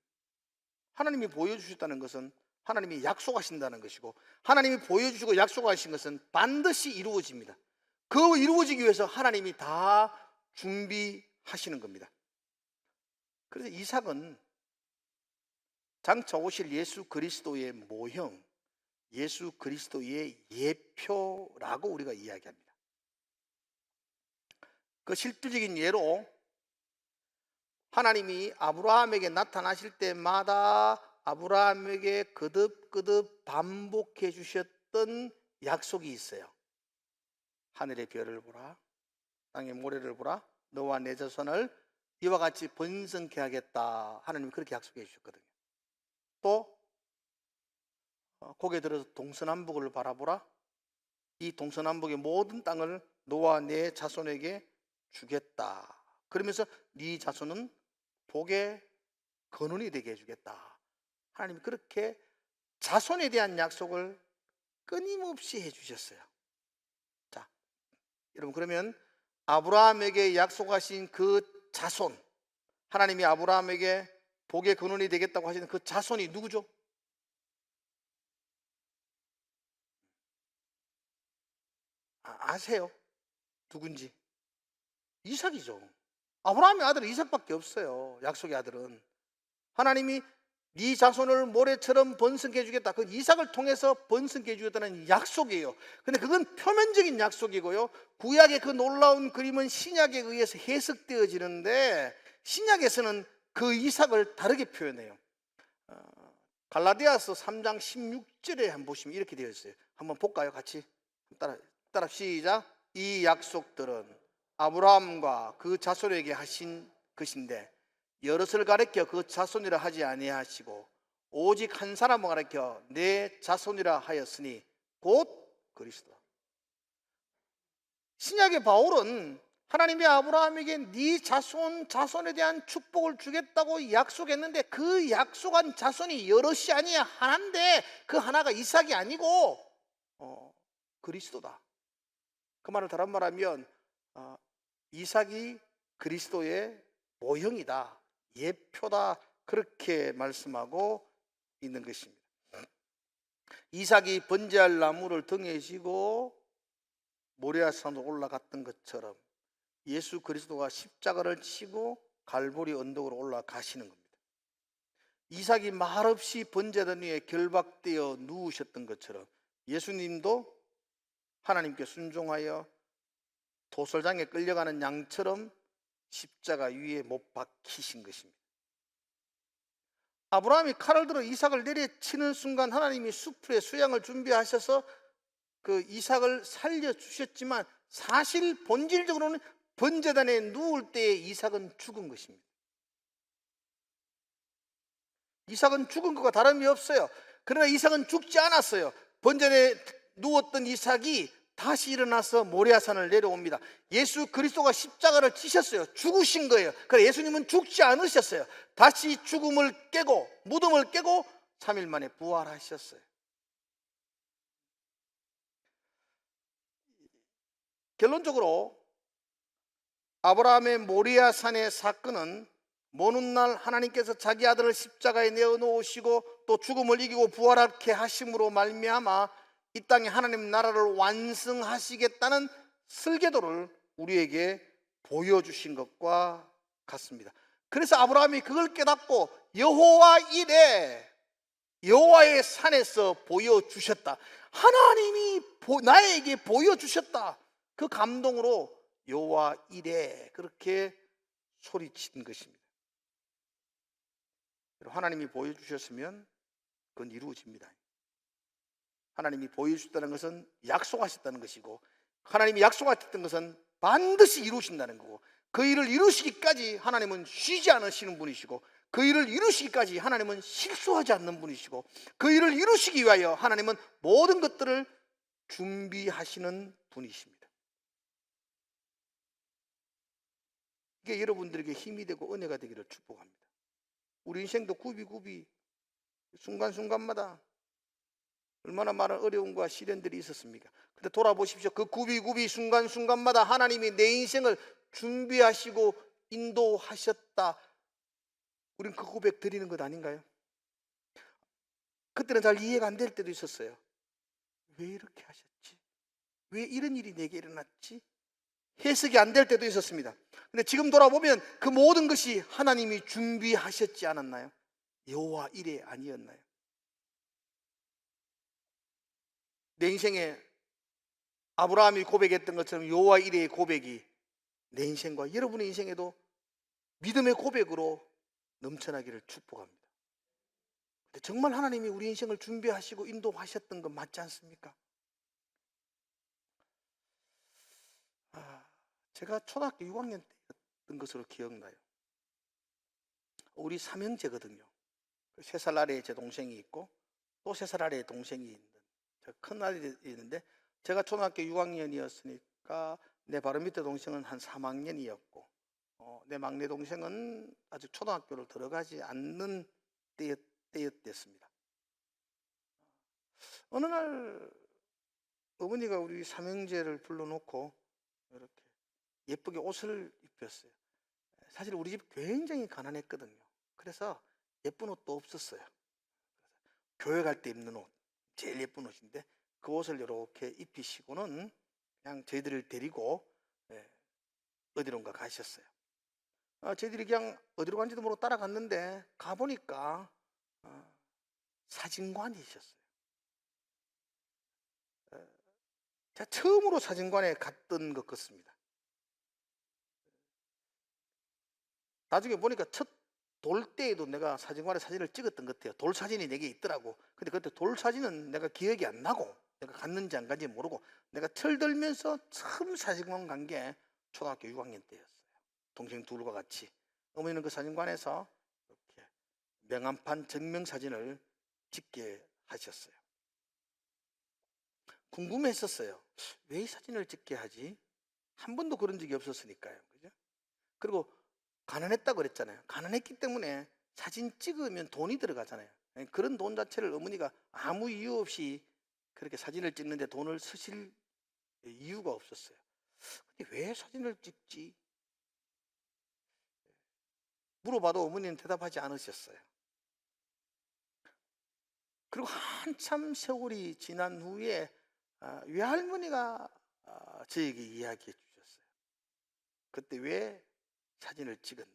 하나님이 보여주셨다는 것은 하나님이 약속하신다는 것이고, 하나님이 보여주시고 약속하신 것은 반드시 이루어집니다. 그 이루어지기 위해서 하나님이 다 준비하시는 겁니다. 그래서 이삭은 장차 오실 예수 그리스도의 모형, 예수 그리스도의 예표라고 우리가 이야기합니다. 그 실질적인 예로 하나님이 아브라함에게 나타나실 때마다 아브라함에게 거듭거듭 반복해 주셨던 약속이 있어요. 하늘의 별을 보라, 땅의 모래를 보라, 너와 내 자손을 이와 같이 번성케 하겠다. 하나님이 그렇게 약속해 주셨거든요. 또 고개 들어서 동서남북을 바라보라. 이 동서남북의 모든 땅을 너와 내 자손에게 주겠다. 그러면서 네 자손은 복의 근원이 되게 해주겠다. 하나님이 그렇게 자손에 대한 약속을 끊임없이 해주셨어요. 자, 여러분, 그러면 아브라함에게 약속하신 그 자손, 하나님이 아브라함에게 복의 근원이 되겠다고 하시는 그 자손이 누구죠? 아세요? 누군지? 이삭이죠. 아브라함의 아들은 이삭밖에 없어요. 약속의 아들은. 하나님이 네 자손을 모래처럼 번성케 해주겠다. 그 이삭을 통해서 번성케 해주겠다는 약속이에요. 근데 그건 표면적인 약속이고요, 구약의 그 놀라운 그림은 신약에 의해서 해석되어지는데, 신약에서는 그 이삭을 다르게 표현해요. 갈라디아서 3장 16절에 한번 보시면 이렇게 되어 있어요. 한번 볼까요? 같이 따라 시작. 이 약속들은 아브라함과 그 자손에게 하신 것인데 여럿을 가리켜 그 자손이라 하지 아니하시고 오직 한 사람을 가리켜 내 자손이라 하였으니 곧 그리스도. 신약의 바울은 하나님이 아브라함에게 네 자손에 대한 축복을 주겠다고 약속했는데 그 약속한 자손이 여럿이 아니야, 하나인데 그 하나가 이삭이 아니고 그리스도다. 그 말을 다른 말하면 이삭이 그리스도의 모형이다, 예표다, 그렇게 말씀하고 있는 것입니다. 이삭이 번제할 나무를 등에 지고 모리아산으로 올라갔던 것처럼 예수 그리스도가 십자가를 치고 갈보리 언덕으로 올라가시는 겁니다. 이삭이 말없이 번제단 위에 결박되어 누우셨던 것처럼 예수님도 하나님께 순종하여 도살장에 끌려가는 양처럼 십자가 위에 못 박히신 것입니다. 아브라함이 칼을 들어 이삭을 내려치는 순간 하나님이 수풀에 수양을 준비하셔서 그 이삭을 살려주셨지만 사실 본질적으로는 번제단에 누울 때에 이삭은 죽은 것입니다. 이삭은 죽은 것과 다름이 없어요. 그러나 이삭은 죽지 않았어요. 번제단에 누웠던 이삭이 다시 일어나서 모리아산을 내려옵니다. 예수 그리스도가 십자가를 지셨어요. 죽으신 거예요. 그래서 예수님은 죽지 않으셨어요. 다시 죽음을 깨고 무덤을 깨고 3일 만에 부활하셨어요. 결론적으로 아브라함의 모리아산의 사건은 먼 훗날 하나님께서 자기 아들을 십자가에 내어놓으시고 또 죽음을 이기고 부활하게 하심으로 말미암아 이 땅에 하나님 나라를 완성하시겠다는 설계도를 우리에게 보여주신 것과 같습니다. 그래서 아브라함이 그걸 깨닫고 여호와 이레, 여호와의 산에서 보여주셨다. 하나님이 나에게 보여주셨다. 그 감동으로 여호와 이레 그렇게 소리친 것입니다. 하나님이 보여주셨으면 그건 이루어집니다. 하나님이 보여주셨다는 것은 약속하셨다는 것이고, 하나님이 약속하셨던 것은 반드시 이루신다는 거고, 그 일을 이루시기까지 하나님은 쉬지 않으시는 분이시고, 그 일을 이루시기까지 하나님은 실수하지 않는 분이시고, 그 일을 이루시기 위하여 하나님은 모든 것들을 준비하시는 분이십니다. 이게 여러분들에게 힘이 되고 은혜가 되기를 축복합니다. 우리 인생도 굽이굽이 순간순간마다 얼마나 많은 어려움과 시련들이 있었습니까? 근데 돌아보십시오. 그 굽이굽이 순간순간마다 하나님이 내 인생을 준비하시고 인도하셨다. 우린 그 고백 드리는 것 아닌가요? 그때는 잘 이해가 안 될 때도 있었어요. 왜 이렇게 하셨지? 왜 이런 일이 내게 일어났지? 해석이 안 될 때도 있었습니다. 근데 지금 돌아보면 그 모든 것이 하나님이 준비하셨지 않았나요? 여호와 이레 아니었나요? 내 인생에 아브라함이 고백했던 것처럼 여호와 이레의 고백이 내 인생과 여러분의 인생에도 믿음의 고백으로 넘쳐나기를 축복합니다. 근데 정말 하나님이 우리 인생을 준비하시고 인도하셨던 건 맞지 않습니까? 제가 초등학교 6학년 때였던 것으로 기억나요. 우리 삼형제거든요. 3살 아래에 제 동생이 있고 또 3살 아래에 동생이 있는, 큰 아들이 있는데, 제가 초등학교 6학년이었으니까 내 바로 밑에 동생은 한 3학년이었고 내 막내 동생은 아직 초등학교를 들어가지 않는 때였습니다. 어느 날 어머니가 우리 삼형제를 불러놓고 이렇게 예쁘게 옷을 입혔어요. 사실 우리 집 굉장히 가난했거든요. 그래서 예쁜 옷도 없었어요. 교회 갈 때 입는 옷, 제일 예쁜 옷인데 그 옷을 이렇게 입히시고는 그냥 저희들을 데리고 어디론가 가셨어요. 저희들이 그냥 어디로 간지도 모르고 따라갔는데 가보니까 사진관이셨어요. 제가 처음으로 사진관에 갔던 것 같습니다. 나중에 보니까 첫 돌 때에도 내가 사진관에 사진을 찍었던 것 같아요. 돌 사진이 내게 있더라고. 근데 그때 돌 사진은 내가 기억이 안 나고, 내가 갔는지 안 갔는지 모르고, 내가 철들면서 처음 사진관 간 게 초등학교 6학년 때였어요. 동생 둘과 같이. 어머니는 그 사진관에서 이렇게 명함판 증명사진을 찍게 하셨어요. 궁금했었어요. 왜 이 사진을 찍게 하지? 한 번도 그런 적이 없었으니까요. 그죠? 그리고 가난했다고 그랬잖아요. 가난했기 때문에 사진 찍으면 돈이 들어가잖아요. 그런 돈 자체를 어머니가 아무 이유 없이 그렇게 사진을 찍는데 돈을 쓰실 이유가 없었어요. 근데 왜 사진을 찍지? 물어봐도 어머니는 대답하지 않으셨어요. 그리고 한참 세월이 지난 후에 외할머니가 저에게 이야기해 주셨어요. 그때 왜 사진을 찍었는지.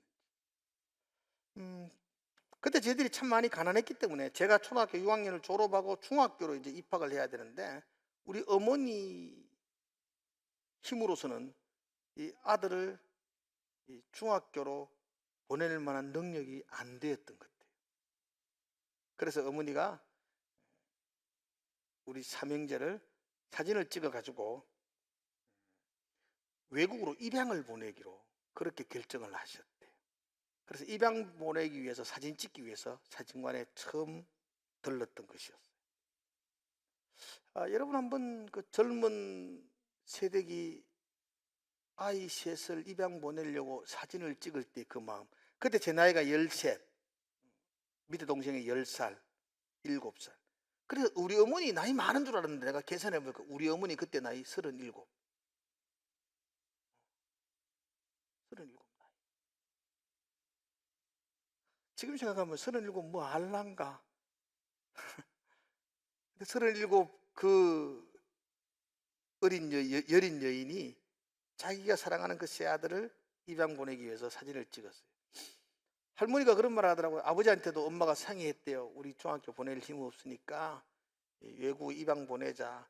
그때 저희들이 참 많이 가난했기 때문에 제가 초등학교 6학년을 졸업하고 중학교로 이제 입학을 해야 되는데, 우리 어머니 힘으로서는 이 아들을 이 중학교로 보낼 만한 능력이 안 되었던 것 같아요. 그래서 어머니가 우리 삼형제를 사진을 찍어 가지고 외국으로 입양을 보내기로 그렇게 결정을 하셨대요. 그래서 입양 보내기 위해서, 사진 찍기 위해서 사진관에 처음 들렀던 것이었어요. 여러분 한번 그 젊은 세대기 아이 셋을 입양 보내려고 사진을 찍을 때 그 마음. 그때 제 나이가 13, 밑에 동생이 10살, 7살. 그래서 우리 어머니 나이 많은 줄 알았는데 내가 계산해 보니까 우리 어머니 그때 나이 37. 37 나이. 지금 생각하면 37 뭐 알란가. 37 그 여린 여인이 자기가 사랑하는 그 세 아들을 입양 보내기 위해서 사진을 찍었어요. 할머니가 그런 말을 하더라고요. 아버지한테도 엄마가 상의했대요. 우리 중학교 보낼 힘 없으니까 외국 입양 보내자.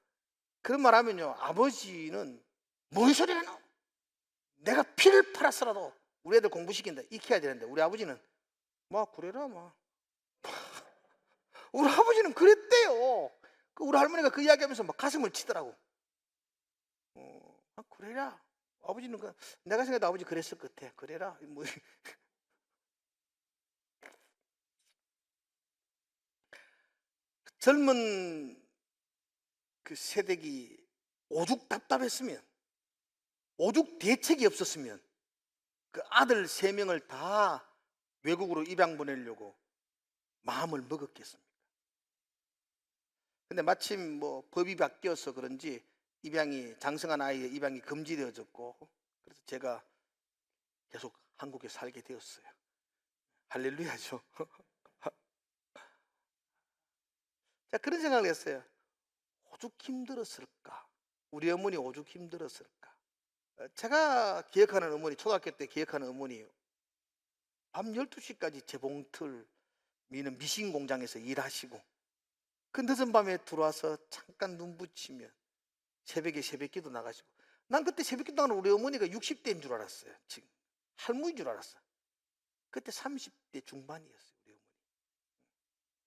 그런 말 하면요, 아버지는 뭔 소리가 나? 내가 피를 팔았어라도 우리 애들 공부시킨다 익혀야 되는데 우리 아버지는 막 그래라 막 우리 아버지는 그랬대요. 우리 할머니가 그 이야기하면서 막 가슴을 치더라고. 그래라. 아버지는 내가 생각해도 아버지 그랬을 것 같아. 그래라. 뭐. 젊은 그 세대기 오죽 답답했으면, 오죽 대책이 없었으면 그 아들 3명을 다 외국으로 입양 보내려고 마음을 먹었겠습니까? 근데 마침 뭐 법이 바뀌어서 그런지 입양이, 장성한 아이의 입양이 금지되어졌고, 그래서 제가 계속 한국에 살게 되었어요. 할렐루야죠. 자, 그런 생각을 했어요. 오죽 힘들었을까? 우리 어머니 오죽 힘들었을까? 제가 기억하는 어머니, 초등학교 때 기억하는 어머니, 밤 12시까지 재봉틀 미는 미신 공장에서 일하시고, 그 늦은 밤에 들어와서 잠깐 눈 붙이면 새벽에 새벽기도 나가시고. 난 그때 새벽기도 나가는 우리 어머니가 60대인 줄 알았어요. 지금 할머니인 줄 알았어요. 그때 30대 중반이었어요. 우리 어머니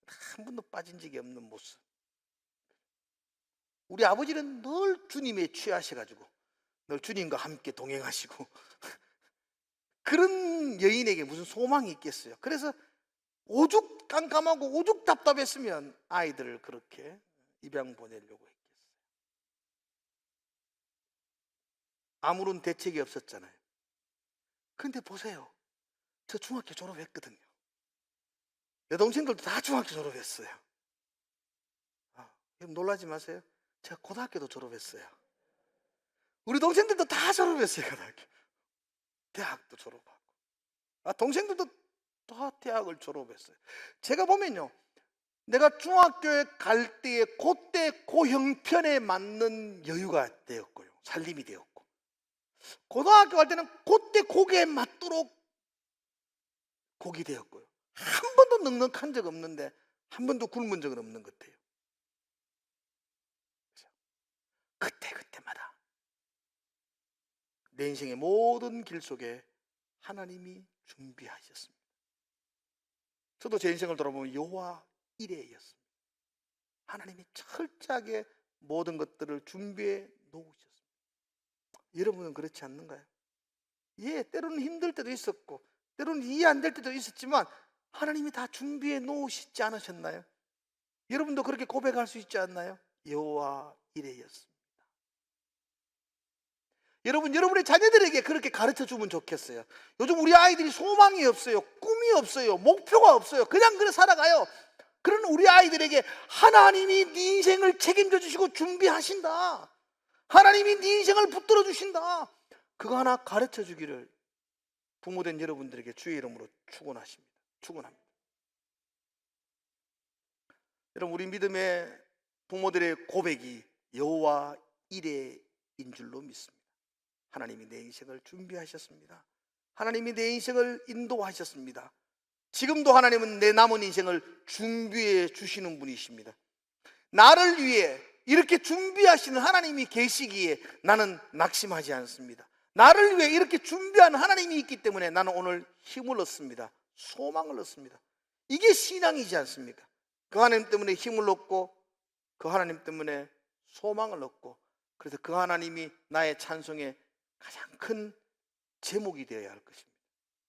한 번도 빠진 적이 없는 모습. 우리 아버지는 늘 주님에 취하셔가지고 늘 주님과 함께 동행하시고 그런 여인에게 무슨 소망이 있겠어요. 그래서 오죽 깜깜하고 오죽 답답했으면 아이들을 그렇게 입양 보내려고 했겠어요. 아무런 대책이 없었잖아요. 근데 보세요, 저 중학교 졸업했거든요. 내 동생들도 다 중학교 졸업했어요. 놀라지 마세요. 제가 고등학교도 졸업했어요. 우리 동생들도 다 졸업했어요. 고등학교, 대학도 졸업하고. 동생들도 다 대학을 졸업했어요. 제가 보면요, 내가 중학교에 갈 때에 그때 그 형편에 맞는 여유가 되었고요, 살림이 되었고, 고등학교 갈 때는 그때 거기에 맞도록 곡이 되었고요. 한 번도 넉넉한 적 없는데 한 번도 굶은 적은 없는 것 같아요. 그때마다 내 인생의 모든 길 속에 하나님이 준비하셨습니다. 저도 제 인생을 돌아보면 여호와 이레였습니다. 하나님이 철저하게 모든 것들을 준비해 놓으셨습니다. 여러분은 그렇지 않는가요? 예, 때로는 힘들 때도 있었고 때로는 이해 안 될 때도 있었지만 하나님이 다 준비해 놓으시지 않으셨나요? 여러분도 그렇게 고백할 수 있지 않나요? 여호와 이레였습니다. 여러분, 여러분의 자녀들에게 그렇게 가르쳐 주면 좋겠어요. 요즘 우리 아이들이 소망이 없어요. 꿈이 없어요. 목표가 없어요. 그냥 살아가요. 그런 우리 아이들에게 하나님이 네 인생을 책임져 주시고 준비하신다. 하나님이 네 인생을 붙들어 주신다. 그거 하나 가르쳐 주기를 부모된 여러분들에게 주의 이름으로 축원하십니다. 축원합니다. 여러분, 우리 믿음의 부모들의 고백이 여호와 이레인 줄로 믿습니다. 하나님이 내 인생을 준비하셨습니다. 하나님이 내 인생을 인도하셨습니다. 지금도 하나님은 내 남은 인생을 준비해 주시는 분이십니다. 나를 위해 이렇게 준비하시는 하나님이 계시기에 나는 낙심하지 않습니다. 나를 위해 이렇게 준비하는 하나님이 있기 때문에 나는 오늘 힘을 얻습니다. 소망을 얻습니다. 이게 신앙이지 않습니까? 그 하나님 때문에 힘을 얻고 그 하나님 때문에 소망을 얻고, 그래서 그 하나님이 나의 찬송의 가장 큰 제목이 되어야 할 것입니다.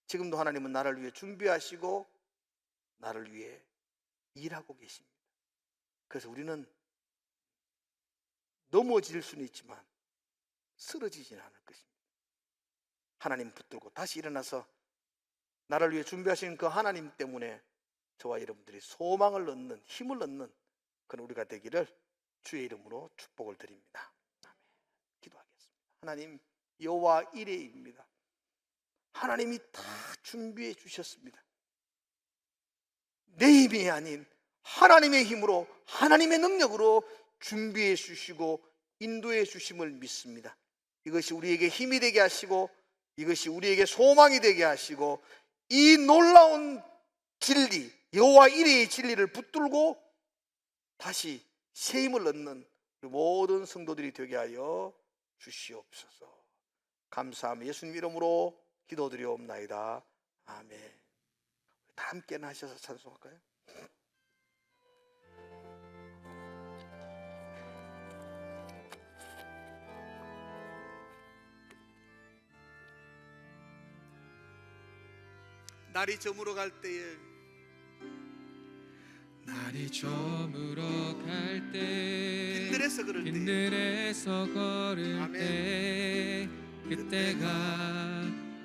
지금도 하나님은 나를 위해 준비하시고 나를 위해 일하고 계십니다. 그래서 우리는 넘어질 수는 있지만 쓰러지지는 않을 것입니다. 하나님 붙들고 다시 일어나서 나를 위해 준비하신 그 하나님 때문에 저와 여러분들이 소망을 얻는, 힘을 얻는 그런 우리가 되기를 주의 이름으로 축복을 드립니다. 아멘. 기도하겠습니다. 하나님, 여호와 이레입니다. 하나님이 다 준비해 주셨습니다. 내 힘이 아닌 하나님의 힘으로, 하나님의 능력으로 준비해 주시고 인도해 주심을 믿습니다. 이것이 우리에게 힘이 되게 하시고 이것이 우리에게 소망이 되게 하시고, 이 놀라운 진리, 여호와 이레의 진리를 붙들고 다시 새 힘을 얻는 모든 성도들이 되게 하여 주시옵소서. 감사하며 예수님 이름으로 기도드리옵나이다. 아멘. 다 함께 하셔서 찬송할까요? 날이 저물어 갈 때에 날이 저물어 갈 때 빈들에서 걸을 때 빈들에서 걸을 아멘. 때 그때가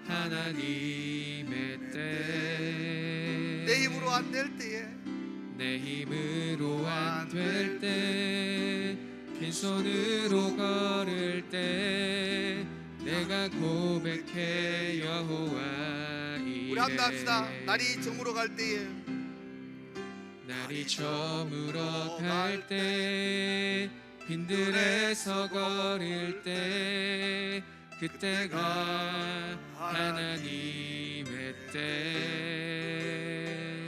하나님의 때 내 힘으로 안 될 때에 내 힘으로 안 될 때 빈손으로 걸을 때 내가 고백해 여호와 이래. 우리 한번 합시다. 날이 저물어 갈 때에 날이 저물어 갈 때 빈들에서 걸을 때 그때가 하나님의 때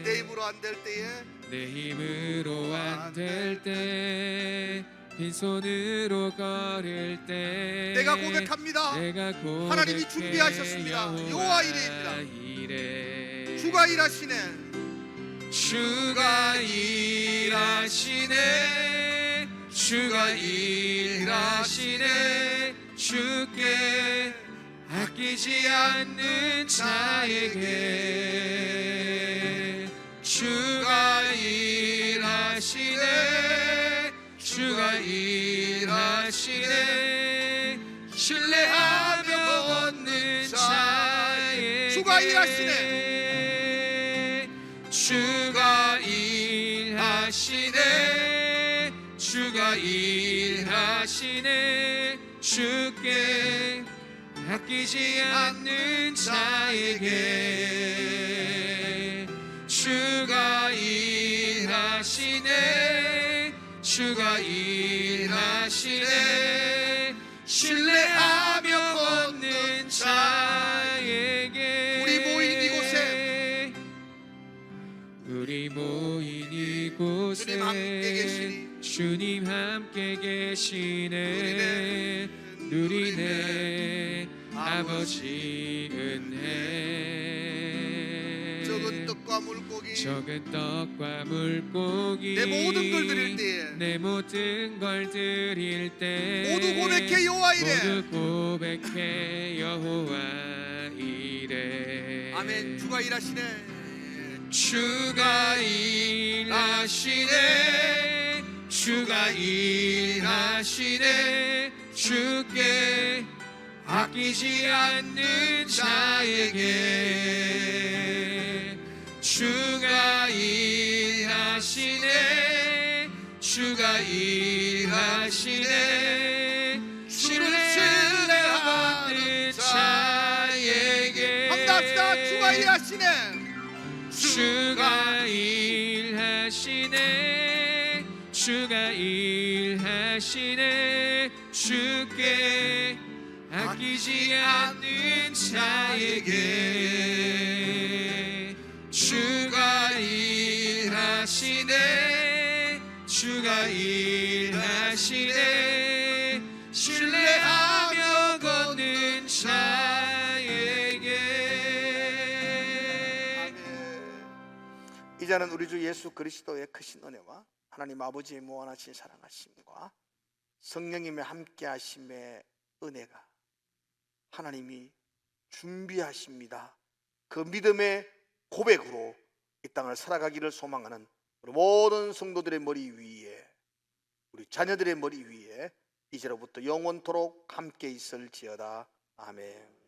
내 힘으로 안 될 때에 내 힘으로 안 될 때 빈손으로 걸을 때 내가 고백합니다. 내가 하나님이 준비하셨습니다. 여호와 이레입니다. 이레. 주가 일하시네. 주가 일하시네 주가 일하시네 주께 아끼지 않는 자에게 주가 일하시네 주가 일하시네 신뢰하며 걷는 자에게 주가 일하시네. 주가 일하시네 주가 일하시네 주께 아끼지 않는 자에게 주가 일하시네 주가 일하시네 신뢰하며 걷는 자에게 우리 모인 이곳에 우리 모인 이곳에 주님 함께 계시니 주님 함께 계시네 누리네 아버지 은혜 적은 떡과 물고기 적은 떡과 물고기 내 모든 걸 드릴 때에 내 모든 걸 드릴 때 모두 고백해 여호와 이래. 모두 고백해 여호와 이래. 아멘. 주가 일하시네. 주가 일하시네 주가 일하시네 주께 아끼지 않는 자에게 주가 일하시네 주가 일하시네 신뢰하는 자에게 한번 합시다. 주가 일하시네. 주가 일하시네 주가 일하시네 주께 아끼지 않는 자에게 주가 일하시네 주가 일하시네 신뢰하며 걷는 자에게. 이제는 우리 주 예수 그리스도의 크신 은혜와 하나님 아버지의 무한하신 사랑하심과 성령님의 함께하심의 은혜가 하나님이 준비하십니다. 그 믿음의 고백으로 이 땅을 살아가기를 소망하는 우리 모든 성도들의 머리 위에 우리 자녀들의 머리 위에 이제로부터 영원토록 함께 있을지어다. 아멘.